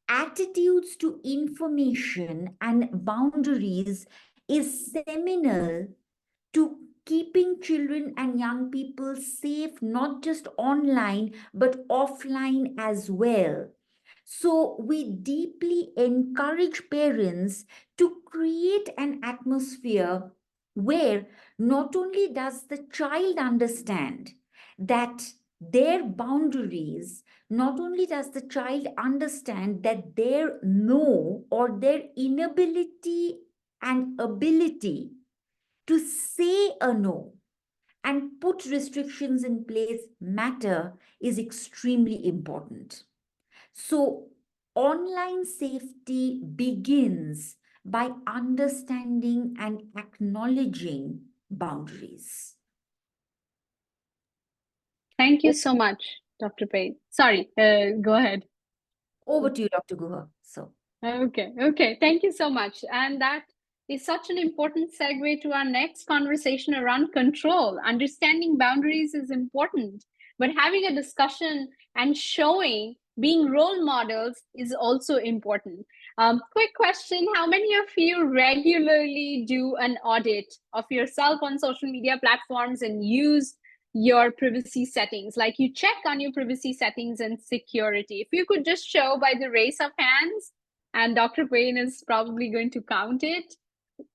Attitudes to information and boundaries is seminal to keeping children and young people safe, not just online, but offline as well. So we deeply encourage parents to create an atmosphere where not only does the child understand that their boundaries, not only does the child understand that their no or their inability and ability to say a no and put restrictions in place matter is extremely important. So online safety begins by understanding and acknowledging boundaries. Thank you so much, Dr. Payne. Sorry, go ahead. Over to you, Dr. Guha. Okay. Thank you so much. And that is such an important segue to our next conversation around control. Understanding boundaries is important, but having a discussion and showing, being role models is also important. Quick question, how many of you regularly do an audit of yourself on social media platforms and use your privacy settings? Like you check on your privacy settings and security. If you could just show by the raise of hands, and Dr. Payne is probably going to count it,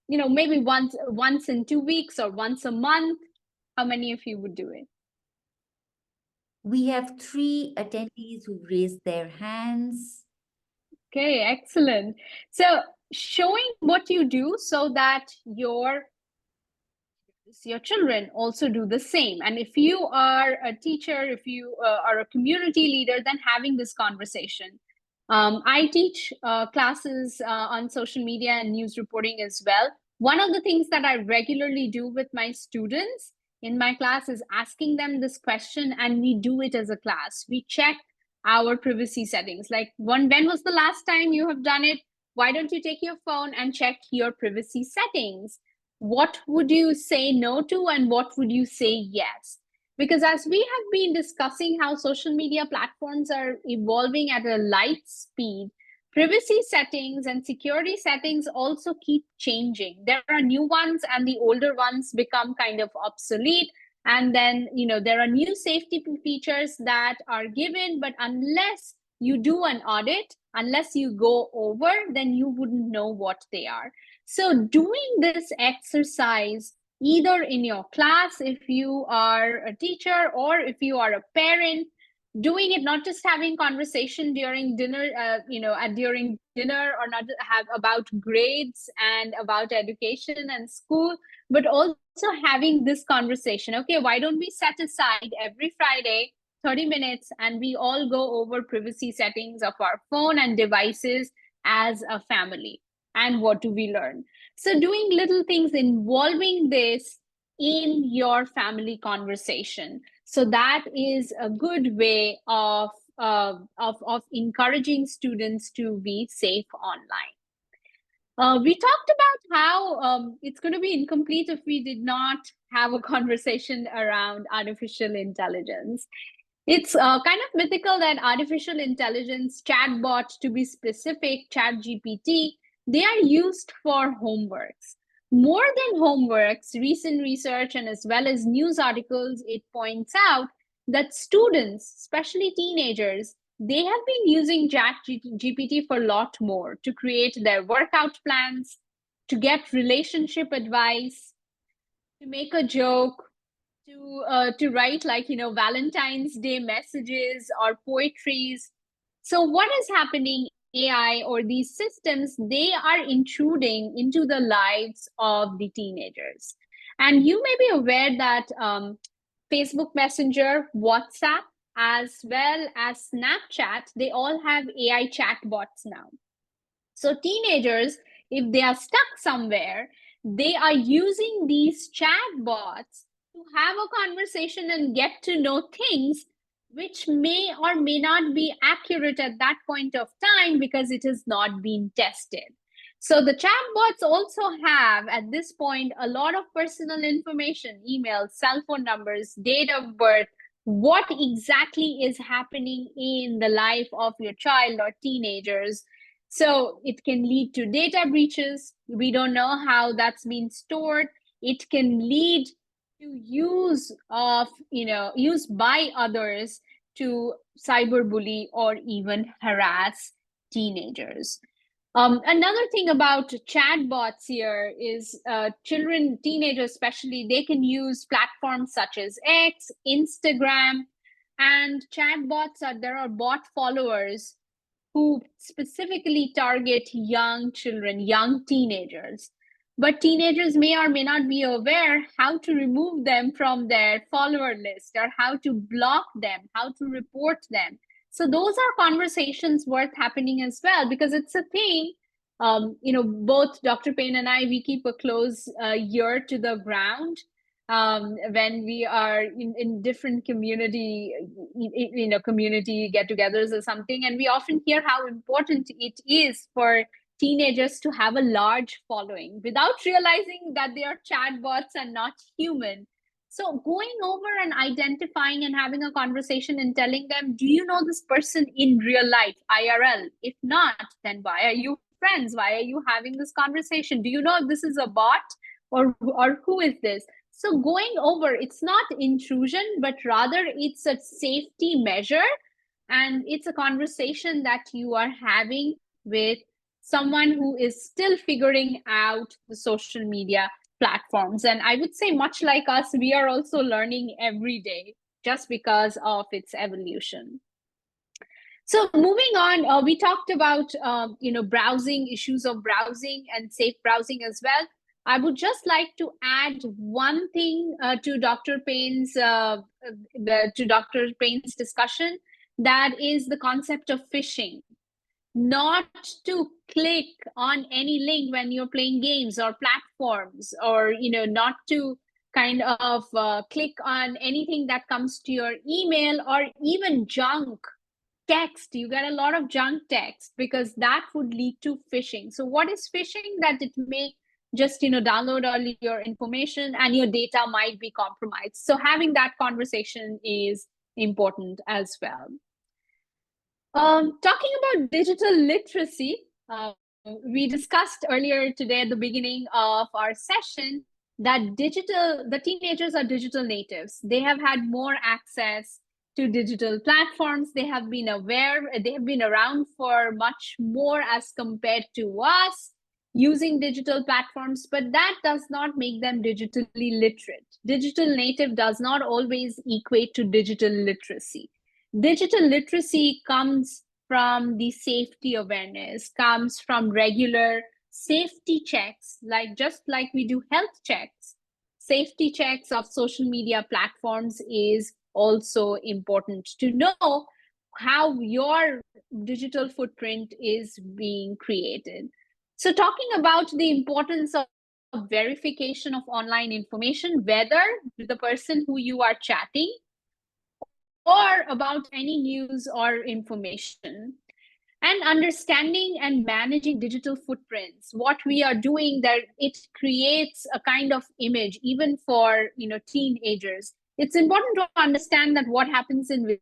maybe once in 2 weeks or once a month. How many of you would do it? We have 3 attendees who raised their hands. Okay, excellent. So showing what you do so that your children also do the same. And if you are a teacher, if you are a community leader, then having this conversation. I teach classes on social media and news reporting as well. One of the things that I regularly do with my students in my class is asking them this question, and we do it as a class. We check our privacy settings. Like when was the last time you have done it? Why don't you take your phone and check your privacy settings? What would you say no to and what would you say yes? Because as we have been discussing how social media platforms are evolving at a light speed, privacy settings and security settings also keep changing. There are new ones and the older ones become kind of obsolete. And then, there are new safety features that are given, but unless you do an audit, unless you go over, then you wouldn't know what they are. So doing this exercise either in your class if you are a teacher, or if you are a parent, doing it, not just having conversation during dinner, during dinner, or not have about grades and about education and school, but also having this conversation. Okay, why don't we set aside every Friday 30 minutes and we all go over privacy settings of our phone and devices as a family, and what do we learn? So doing little things, involving this in your family conversation. So that is a good way of encouraging students to be safe online. We talked about how it's going to be incomplete if we did not have a conversation around artificial intelligence. It's kind of mythical that artificial intelligence chatbot, to be specific, ChatGPT, they are used for homeworks. More than homeworks, recent research and as well as news articles, it points out that students, especially teenagers, they have been using ChatGPT for a lot more to create their workout plans, to get relationship advice, to make a joke, to write, like, Valentine's Day messages or poetries. So what is happening? AI or these systems, they are intruding into the lives of the teenagers. And you may be aware that Facebook Messenger, WhatsApp, as well as Snapchat, they all have AI chatbots now. So teenagers, if they are stuck somewhere, they are using these chatbots to have a conversation and get to know things which may or may not be accurate at that point of time because it has not been tested. So the chatbots also have at this point a lot of personal information, emails, cell phone numbers, date of birth, what exactly is happening in the life of your child or teenagers. So it can lead to data breaches. We don't know how that's been stored. It can lead to use by others to cyberbully or even harass teenagers. Another thing about chatbots here is children, teenagers especially, they can use platforms such as X, Instagram, and chatbots there are bot followers who specifically target young children, young teenagers. But teenagers may or may not be aware how to remove them from their follower list, or how to block them, how to report them. So those are conversations worth happening as well, because it's a thing. Both Dr. Payne and I, we keep a close ear to the ground when we are in different community get-togethers or something, and we often hear how important it is for teenagers to have a large following without realizing that they are chatbots and not human. So going over and identifying and having a conversation and telling them, do you know this person in real life, IRL? If not, then why are you friends? Why are you having this conversation? Do you know if this is a bot, or who is this? So going over, it's not intrusion, but rather it's a safety measure. And it's a conversation that you are having with someone who is still figuring out the social media platforms. And I would say, much like us, we are also learning every day just because of its evolution. So moving on, we talked about browsing, issues of browsing and safe browsing as well. I would just like to add one thing to Dr. Payne's discussion. That is the concept of phishing. Not to click on any link when you're playing games or platforms, or not to kind of click on anything that comes to your email, or even junk text. You get a lot of junk text, because that would lead to phishing. So what is phishing? That it may just download all your information and your data might be compromised. So having that conversation is important as well. Talking about digital literacy, we discussed earlier today at the beginning of our session that the teenagers are digital natives. They have had more access to digital platforms. They have been aware, they have been around for much more as compared to us. using digital platforms, but that does not make them digitally literate. Digital native does not always equate to digital literacy. Digital literacy comes from the safety awareness, comes from regular safety checks, like just like we do health checks. Safety checks of social media platforms is also important to know how your digital footprint is being created. So, talking about the importance of verification of online information, whether the person who you are chatting or about any news or information, and understanding and managing digital footprints, what we are doing, that it creates a kind of image even for teenagers. It's important to understand that what happens in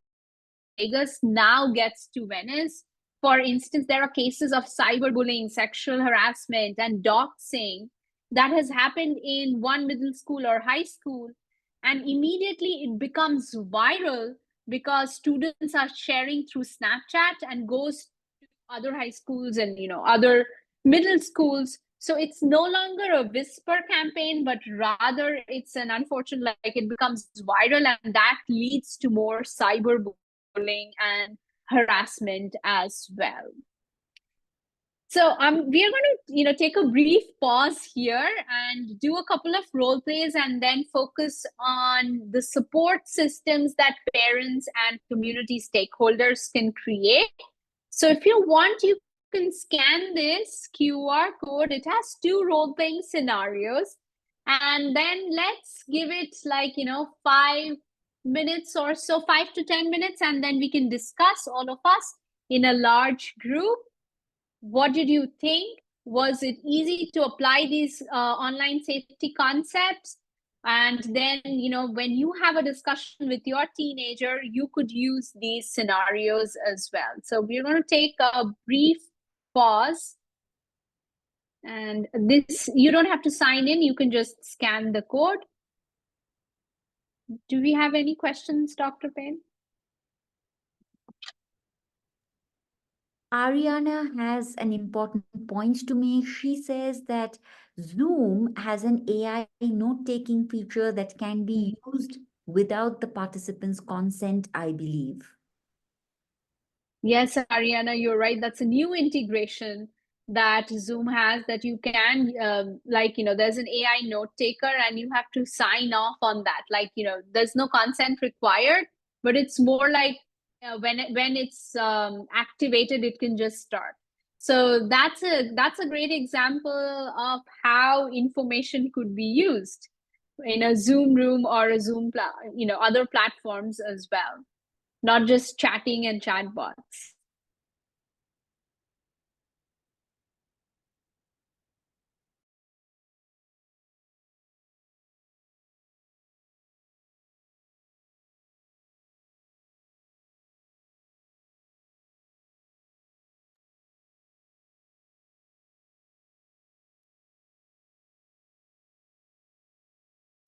Vegas now gets to Venice. For instance, there are cases of cyberbullying, sexual harassment, and doxing that has happened in one middle school or high school. And immediately it becomes viral because students are sharing through Snapchat and goes to other high schools and other middle schools. So it's no longer a whisper campaign, but rather it's an unfortunate, like it becomes viral, and that leads to more cyberbullying and harassment as well. So we are going to take a brief pause here and do a couple of role plays, and then focus on the support systems that parents and community stakeholders can create. So if you want, you can scan this QR code. It has 2 role playing scenarios, and then let's give it 5 minutes or so, 5 to 10 minutes, and then we can discuss, all of us in a large group. What did you think? Was it easy to apply these online safety concepts? And then, when you have a discussion with your teenager, you could use these scenarios as well. So we're going to take a brief pause. And this, you don't have to sign in. You can just scan the code. Do we have any questions, Dr. Payne? Ariana has an important point to make. She says that Zoom has an AI note-taking feature that can be used without the participants' consent, I believe. Yes, Ariana, you're right. That's a new integration that Zoom has, that you can, there's an AI note taker and you have to sign off on that. There's no consent required, but it's more like when it's activated, it can just start. So that's a great example of how information could be used in a Zoom room or a Zoom, other platforms as well, not just chatting and chatbots.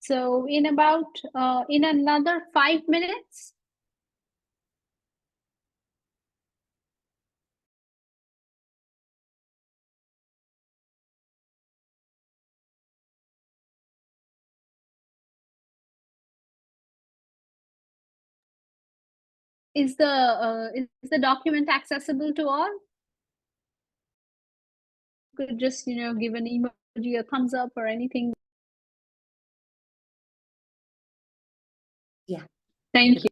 So in another 5 minutes. Is the document accessible to all? You could just give an emoji, a thumbs up, or anything. Yeah. Thank you.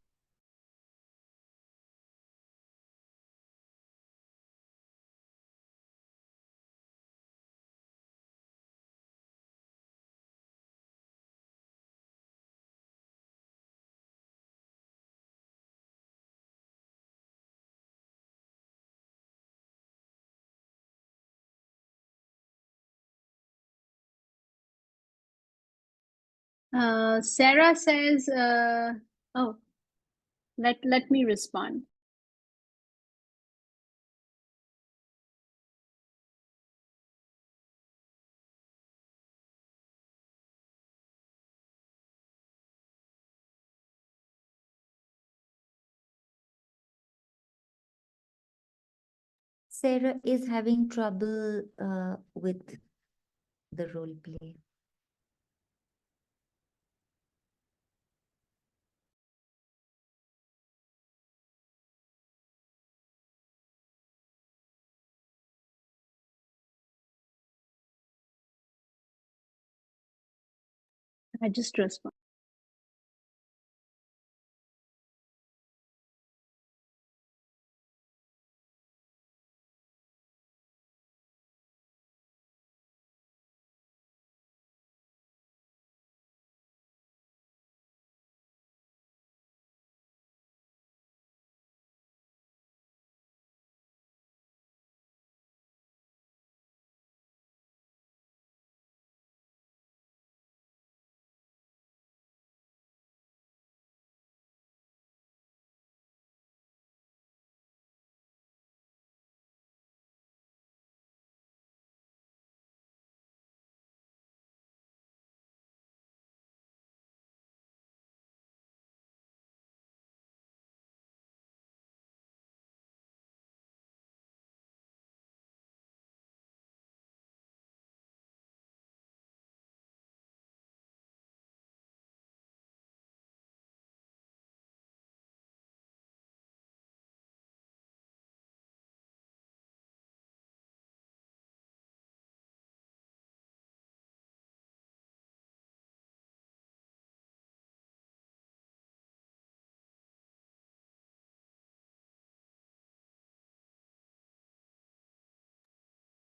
Sarah says, oh, let me respond. Sarah is having trouble with the role play. I just respond.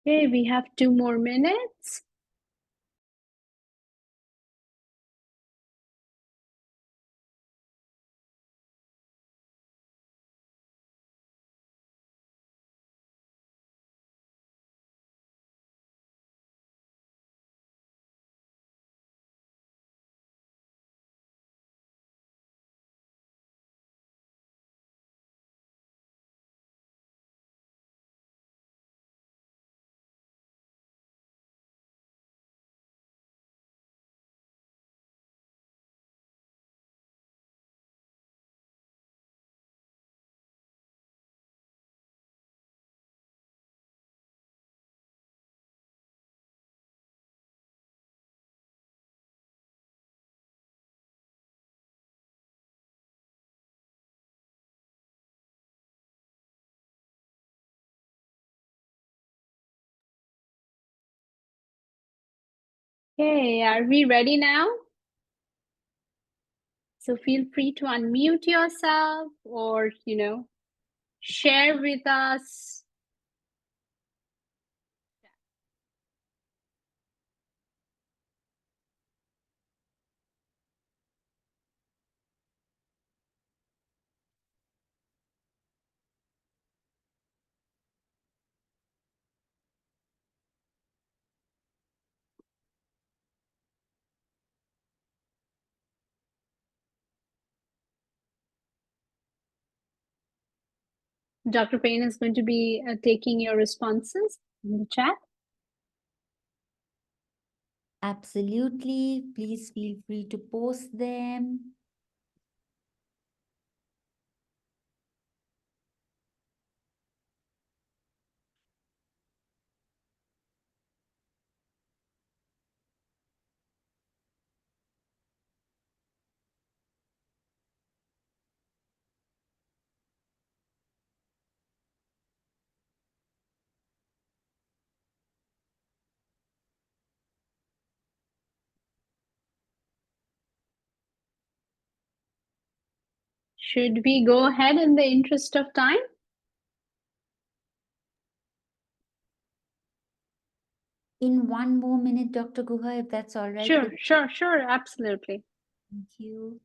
Okay, we have 2 more minutes. Okay, are we ready now? So feel free to unmute yourself or, share with us. Dr. Payne is going to be taking your responses in the chat. Absolutely. Please feel free to post them. Should we go ahead in the interest of time? In 1 more minute, Dr. Guha, if that's all right. Sure, absolutely. Thank you.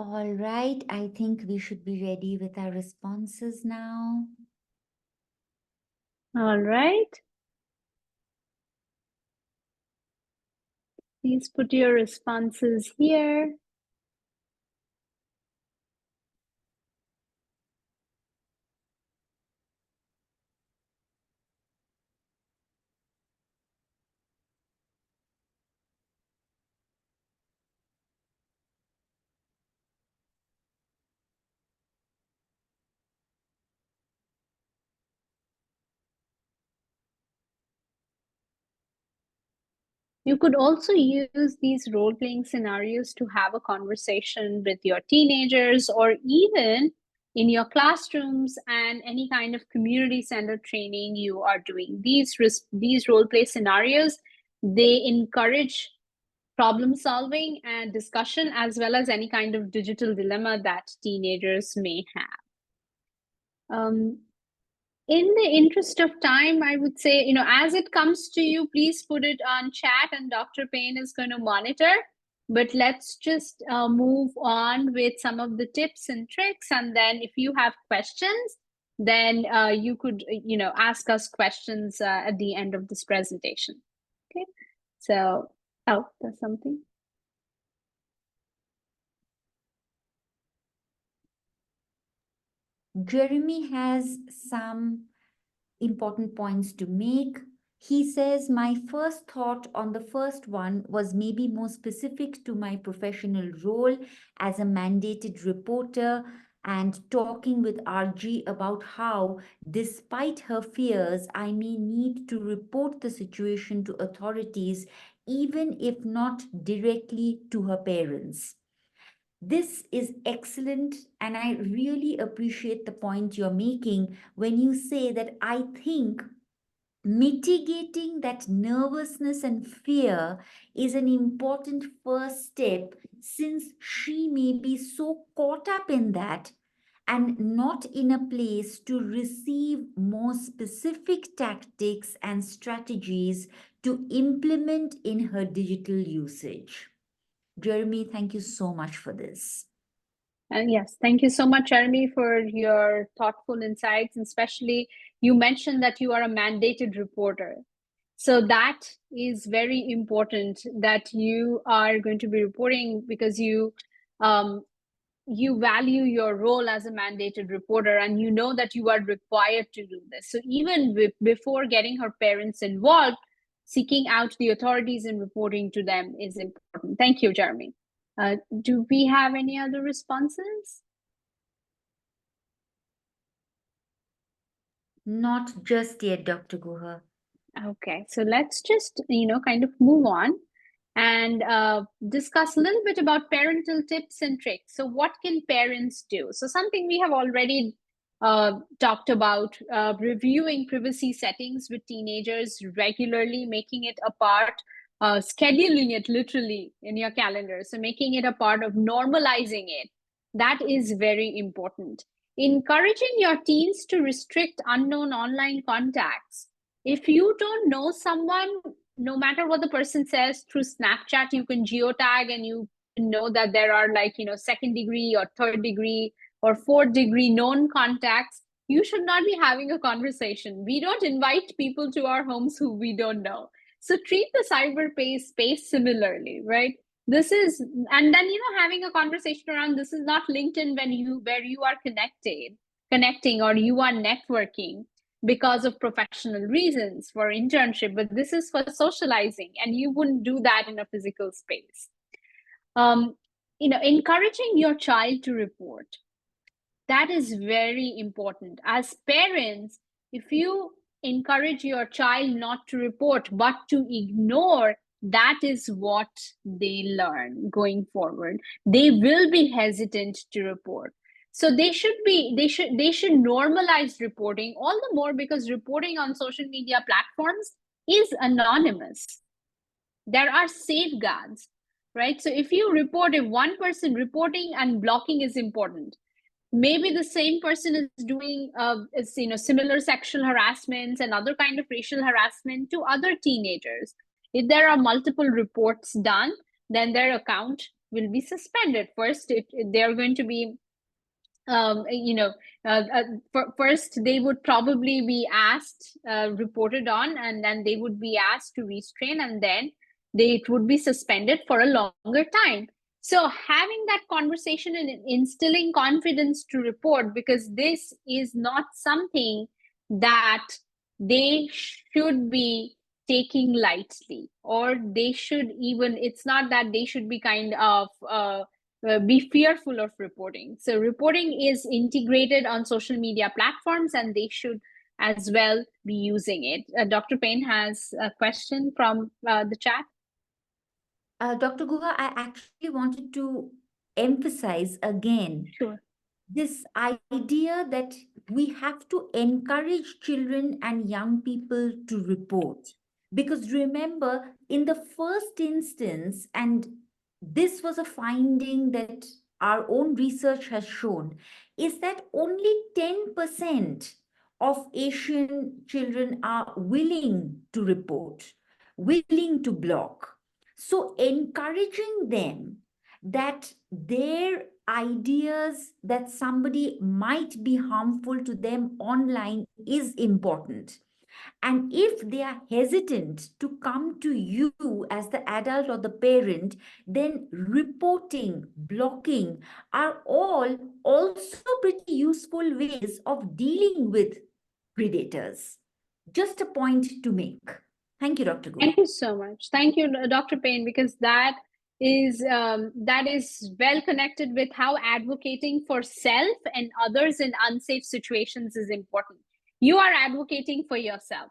All right, I think we should be ready with our responses now. All right. Please put your responses here. You could also use these role-playing scenarios to have a conversation with your teenagers or even in your classrooms and any kind of community center training you are doing. These role-play scenarios, they encourage problem solving and discussion as well as any kind of digital dilemma that teenagers may have. In the interest of time, I would say, as it comes to you, please put it on chat and Dr. Payne is going to monitor. But let's just move on with some of the tips and tricks. And then if you have questions, then you could, ask us questions at the end of this presentation. Okay. So, oh, there's something. Jeremy has some important points to make. He says, my first thought on the first one was maybe more specific to my professional role as a mandated reporter and talking with RG about how, despite her fears, I may need to report the situation to authorities, even if not directly to her parents. This is excellent, and I really appreciate the point you're making when you say that I think mitigating that nervousness and fear is an important first step, since she may be so caught up in that and not in a place to receive more specific tactics and strategies to implement in her digital usage. Jeremy, thank you so much for this. Yes, thank you so much, Jeremy, for your thoughtful insights, and especially you mentioned that you are a mandated reporter. So that is very important that you are going to be reporting because you value your role as a mandated reporter and you know that you are required to do this. So even before getting her parents involved, seeking out the authorities and reporting to them is important. Thank you, Jeremy. Do we have any other responses? Not just yet, Dr. Guha. Okay, so let's just, kind of move on and discuss a little bit about parental tips and tricks. So what can parents do? So something we have already talked about, reviewing privacy settings with teenagers regularly, making it a part, scheduling it literally in your calendar. So making it a part of normalizing it. That is very important. Encouraging your teens to restrict unknown online contacts. If you don't know someone, no matter what the person says through Snapchat, you can geotag and you know that there are second degree or third degree or fourth degree known contacts. You should not be having a conversation. We don't invite people to our homes who we don't know. So treat the cyberspace space similarly, right? This is, and then having a conversation around this is not LinkedIn where you are connecting or you are networking because of professional reasons for internship, but this is for socializing, and you wouldn't do that in a physical space. Encouraging your child to report. That is very important. As parents, if you encourage your child not to report, but to ignore, that is what they learn going forward. They will be hesitant to report. So they should normalize reporting, all the more because reporting on social media platforms is anonymous. There are safeguards, right? So if one person reporting and blocking is important, maybe the same person is doing similar sexual harassments and other kind of racial harassment to other teenagers. If there are multiple reports done, then their account will be suspended. First, they're going to be first they would probably be asked, reported on, and then they would be asked to restrain, and then it would be suspended for a longer time. So having that conversation and instilling confidence to report, because this is not something that they should be taking lightly, or they should even, it's not that they should be kind of be fearful of reporting. So reporting is integrated on social media platforms, and they should as well be using it. Dr. Payne has a question from the chat. Dr. Guha, I actually wanted to emphasize again Sure. this idea that we have to encourage children and young people to report. Because remember, in the first instance, and this was a finding that our own research has shown, is that only 10% of Asian children are willing to report, willing to block. So encouraging them that their ideas that somebody might be harmful to them online is important. And if they are hesitant to come to you as the adult or the parent, then reporting, blocking are all also pretty useful ways of dealing with predators. Just a point to make. Thank you, Dr. Guha. Thank you so much. Thank you, Dr. Payne, because that is well connected with how advocating for self and others in unsafe situations is important. You are advocating for yourself.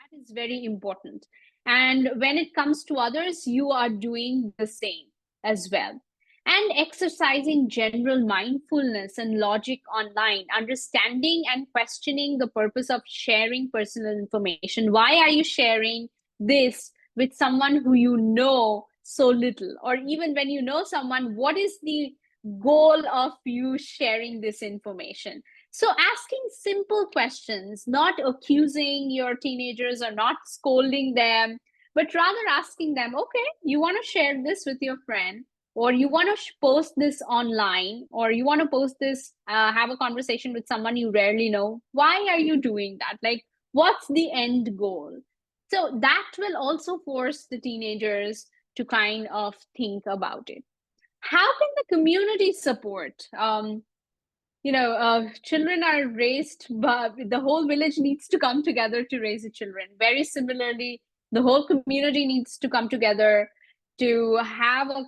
That is very important. And when it comes to others, you are doing the same as well. And exercising general mindfulness and logic online, understanding and questioning the purpose of sharing personal information. Why are you sharing this with someone who you know so little? Or even when you know someone, what is the goal of you sharing this information? So asking simple questions, not accusing your teenagers or not scolding them, but rather asking them, okay, you want to share this with your friend, or you want to post this online, or you want to post this, have a conversation with someone you rarely know. Why are you doing that? Like, what's the end goal? So that will also force the teenagers to kind of think about it. How can the community support? Children are raised, but the whole village needs to come together to raise the children. Very similarly, the whole community needs to come together to have a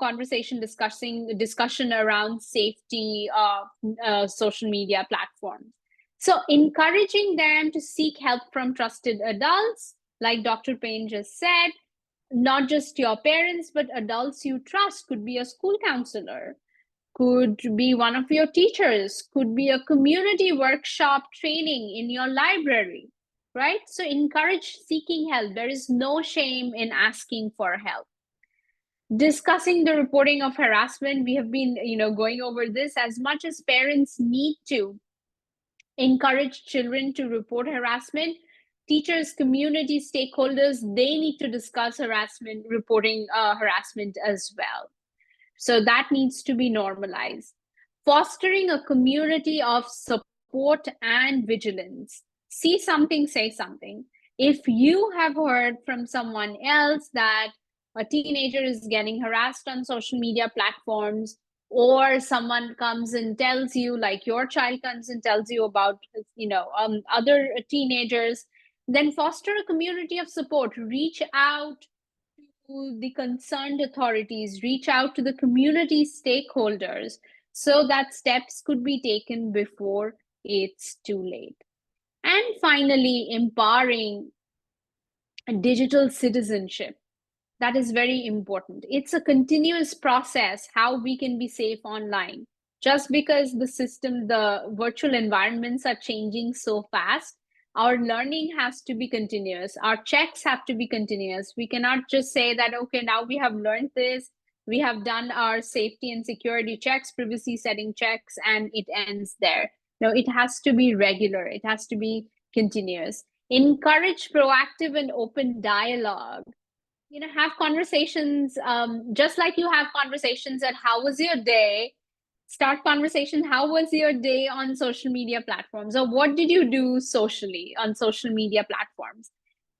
discussion around safety of social media platforms. So encouraging them to seek help from trusted adults, like Dr. Payne just said, not just your parents, but adults you trust. Could be a school counselor, could be one of your teachers, could be a community workshop training in your library, right? So encourage seeking help. There is no shame in asking for help. Discussing the reporting of harassment, we have been going over this. As much as parents need to encourage children to report harassment, teachers, community stakeholders, they need to discuss reporting harassment as well. So that needs to be normalized. Fostering a community of support and vigilance. See something, say something. If you have heard from someone else that a teenager is getting harassed on social media platforms, or someone comes and tells you, like your child comes and tells you about other teenagers, then foster a community of support. Reach out to the concerned authorities, reach out to the community stakeholders, so that steps could be taken before it's too late. And finally, empowering digital citizenship. That is very important. It's a continuous process how we can be safe online. Just because the virtual environments are changing so fast, our learning has to be continuous. Our checks have to be continuous. We cannot just say that, okay, now we have learned this, we have done our safety and security checks, privacy setting checks, and it ends there. No, it has to be regular. It has to be continuous. Encourage proactive and open dialogue. have conversations, just like you have conversations at how was your day, start conversation, how was your day on social media platforms, or what did you do socially on social media platforms?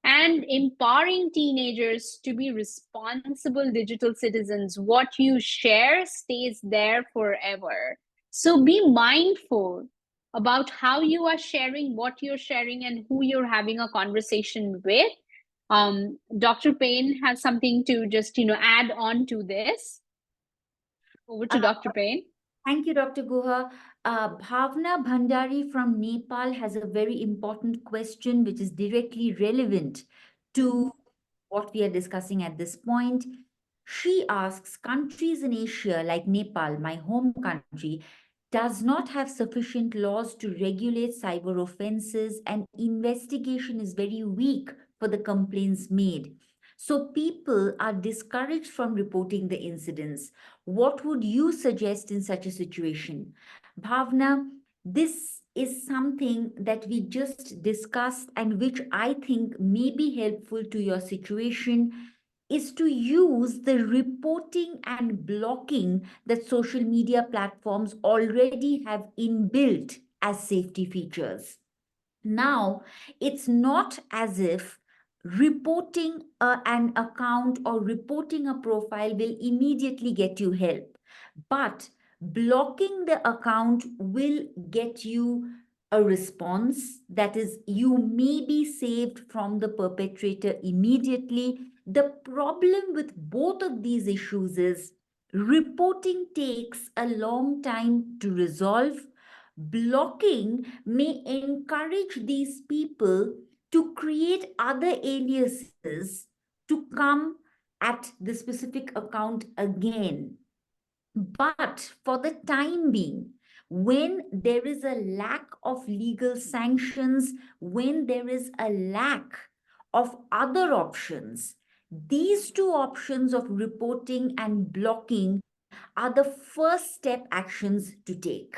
And empowering teenagers to be responsible digital citizens. What you share stays there forever. So be mindful about how you are sharing, what you're sharing, and who you're having a conversation with. Dr. Payne has something to just, add on to this. Over to Dr. Payne. Thank you, Dr. Guha. Bhavna Bhandari from Nepal has a very important question which is directly relevant to what we are discussing at this point. She asks, countries in Asia like Nepal, my home country, does not have sufficient laws to regulate cyber offenses, and investigation is very weak for the complaints made. So people are discouraged from reporting the incidents. What would you suggest in such a situation? Bhavna, this is something that we just discussed and which I think may be helpful to your situation, is to use the reporting and blocking that social media platforms already have inbuilt as safety features. Now, it's not as if reporting an account or reporting a profile will immediately get you help, but blocking the account will get you a response. That is, you may be saved from the perpetrator immediately. The problem with both of these issues is reporting takes a long time to resolve. Blocking may encourage these people to create other aliases to come at the specific account again. But for the time being, when there is a lack of legal sanctions, when there is a lack of other options, these two options of reporting and blocking are the first step actions to take.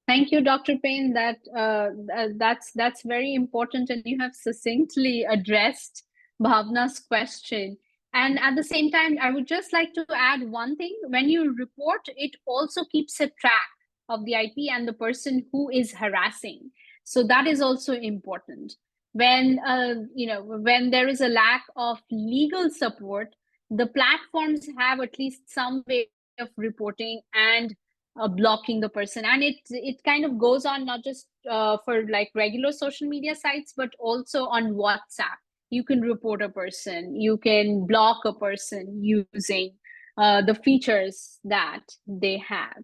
Thank you, Dr. Payne. That's very important, and you have succinctly addressed Bhavna's question. And at the same time, I would just like to add one thing. When you report, it also keeps a track of the IP and the person who is harassing. So that is also important. When there is a lack of legal support, the platforms have at least some way of reporting and blocking the person, and it kind of goes on not just for like regular social media sites, but also on WhatsApp. You can report a person, you can block a person using the features that they have.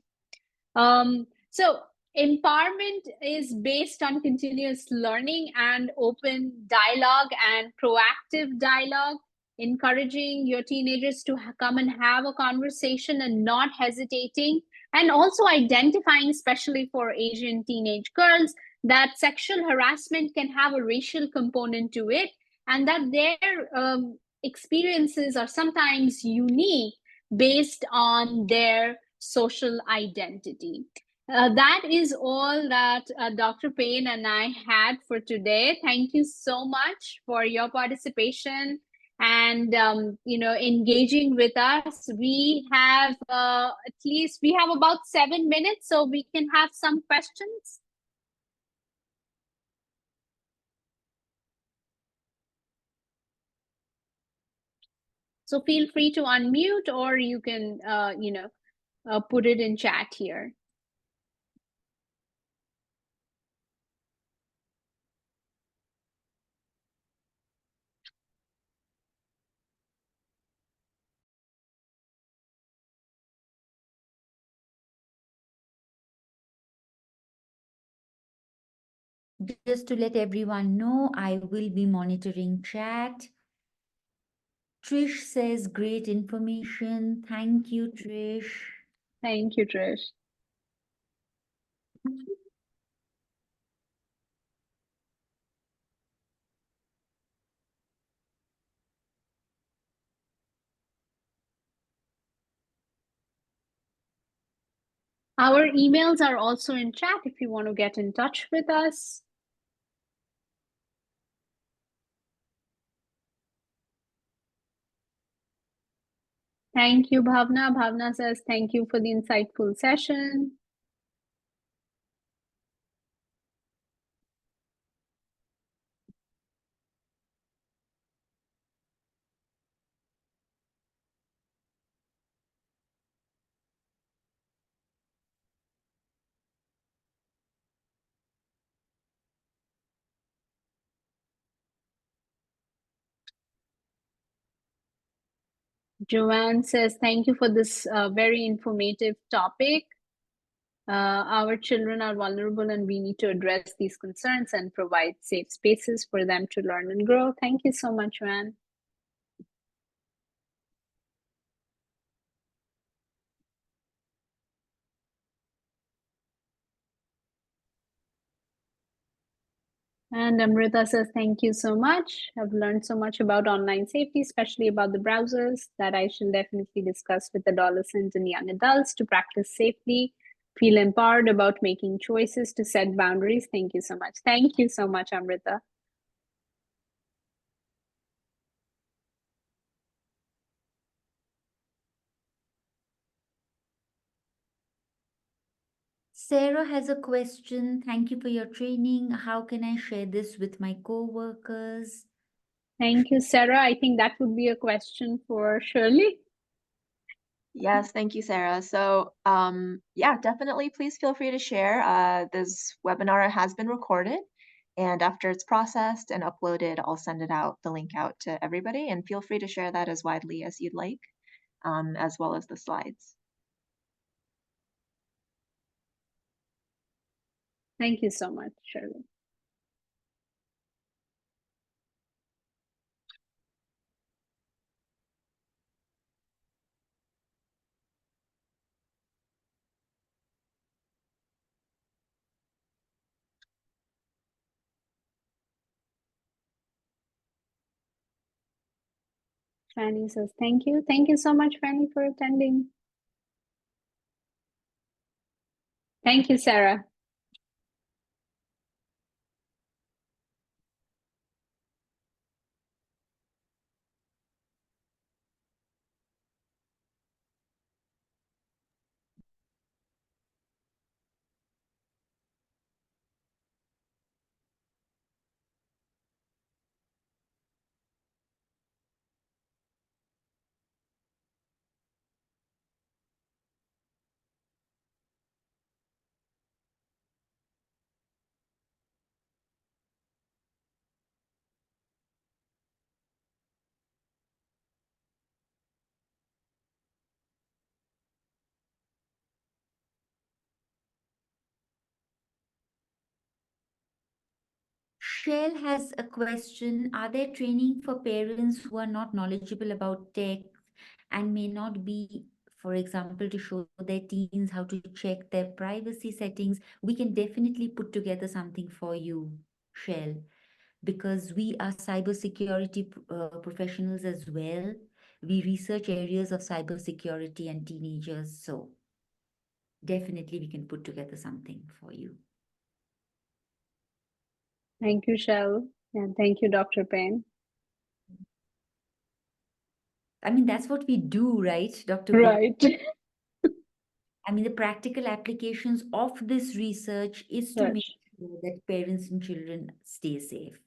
So empowerment is based on continuous learning and open dialogue and proactive dialogue, encouraging your teenagers to come and have a conversation and not hesitating, and also identifying, especially for Asian teenage girls, that sexual harassment can have a racial component to it, and that their experiences are sometimes unique based on their social identity. That is all that Dr. Payne and I had for today. Thank you so much for your participation and engaging with us. We have we have about 7 minutes, so we can have some questions. So feel free to unmute, or you can put it in chat here. Just to let everyone know, I will be monitoring chat. Trish says great information. Thank you, Trish. Thank you, Trish. Our emails are also in chat if you want to get in touch with us. Thank you, Bhavna. Bhavna says, thank you for the insightful session. Joanne says, thank you for this very informative topic. Our children are vulnerable and we need to address these concerns and provide safe spaces for them to learn and grow. Thank you so much, Joanne. And Amrita says, thank you so much. I've learned so much about online safety, especially about the browsers, that I shall definitely discuss with adolescents and young adults to practice safely, feel empowered about making choices to set boundaries. Thank you so much. Thank you so much, Amrita. Sarah has a question. Thank you for your training. How can I share this with my co-workers? Thank you, Sarah. I think that would be a question for Shirley. Yes, thank you, Sarah. So, yeah, definitely please feel free to share. This webinar has been recorded, and after it's processed and uploaded, I'll send the link out to everybody, and feel free to share that as widely as you'd like, as well as the slides. Thank you so much, Shirley. Fanny says, thank you. Thank you so much, Fanny, for attending. Thank you, Sarah. Shell has a question. Are there training for parents who are not knowledgeable about tech and may not be, for example, to show their teens how to check their privacy settings? We can definitely put together something for you, Shell, because we are cybersecurity professionals as well. We research areas of cybersecurity and teenagers. So definitely we can put together something for you. Thank you, Shell. And thank you, Dr. Payne. I mean, that's what we do, right, Dr. Right. I mean, the practical applications of this research is to Right. make sure that parents and children stay safe.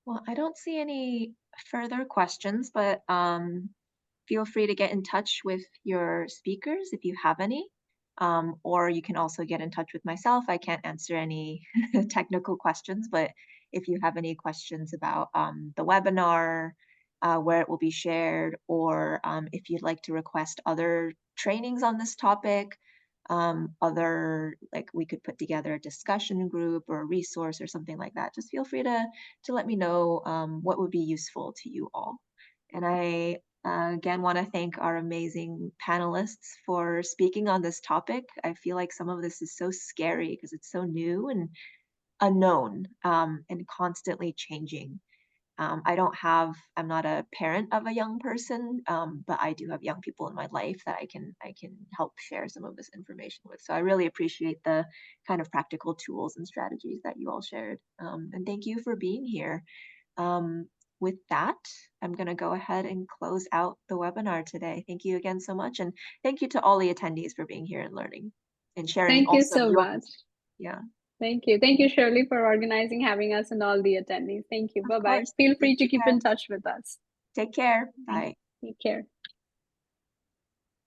Well, I don't see any further questions, but feel free to get in touch with your speakers if you have any. Or you can also get in touch with myself. I can't answer any technical questions, but if you have any questions about the webinar, where it will be shared, or if you'd like to request other trainings on this topic, like we could put together a discussion group or a resource or something like that, just feel free to let me know what would be useful to you all. And I again want to thank our amazing panelists for speaking on this topic. I feel like some of this is so scary because it's so new and unknown and constantly changing. I'm not a parent of a young person, but I do have young people in my life that I can help share some of this information with. So I really appreciate the kind of practical tools and strategies that you all shared. And thank you for being here. With that, I'm going to go ahead and close out the webinar today. Thank you again so much. And thank you to all the attendees for being here and learning and sharing Thank you also so your, much. yeah, Thank you. Thank you, Shirley, for organizing, having us, and all the attendees. Thank you. of Bye-bye. course. Feel free Thank to you keep guys. in touch with us. Take care. Thank Bye. you. Take care.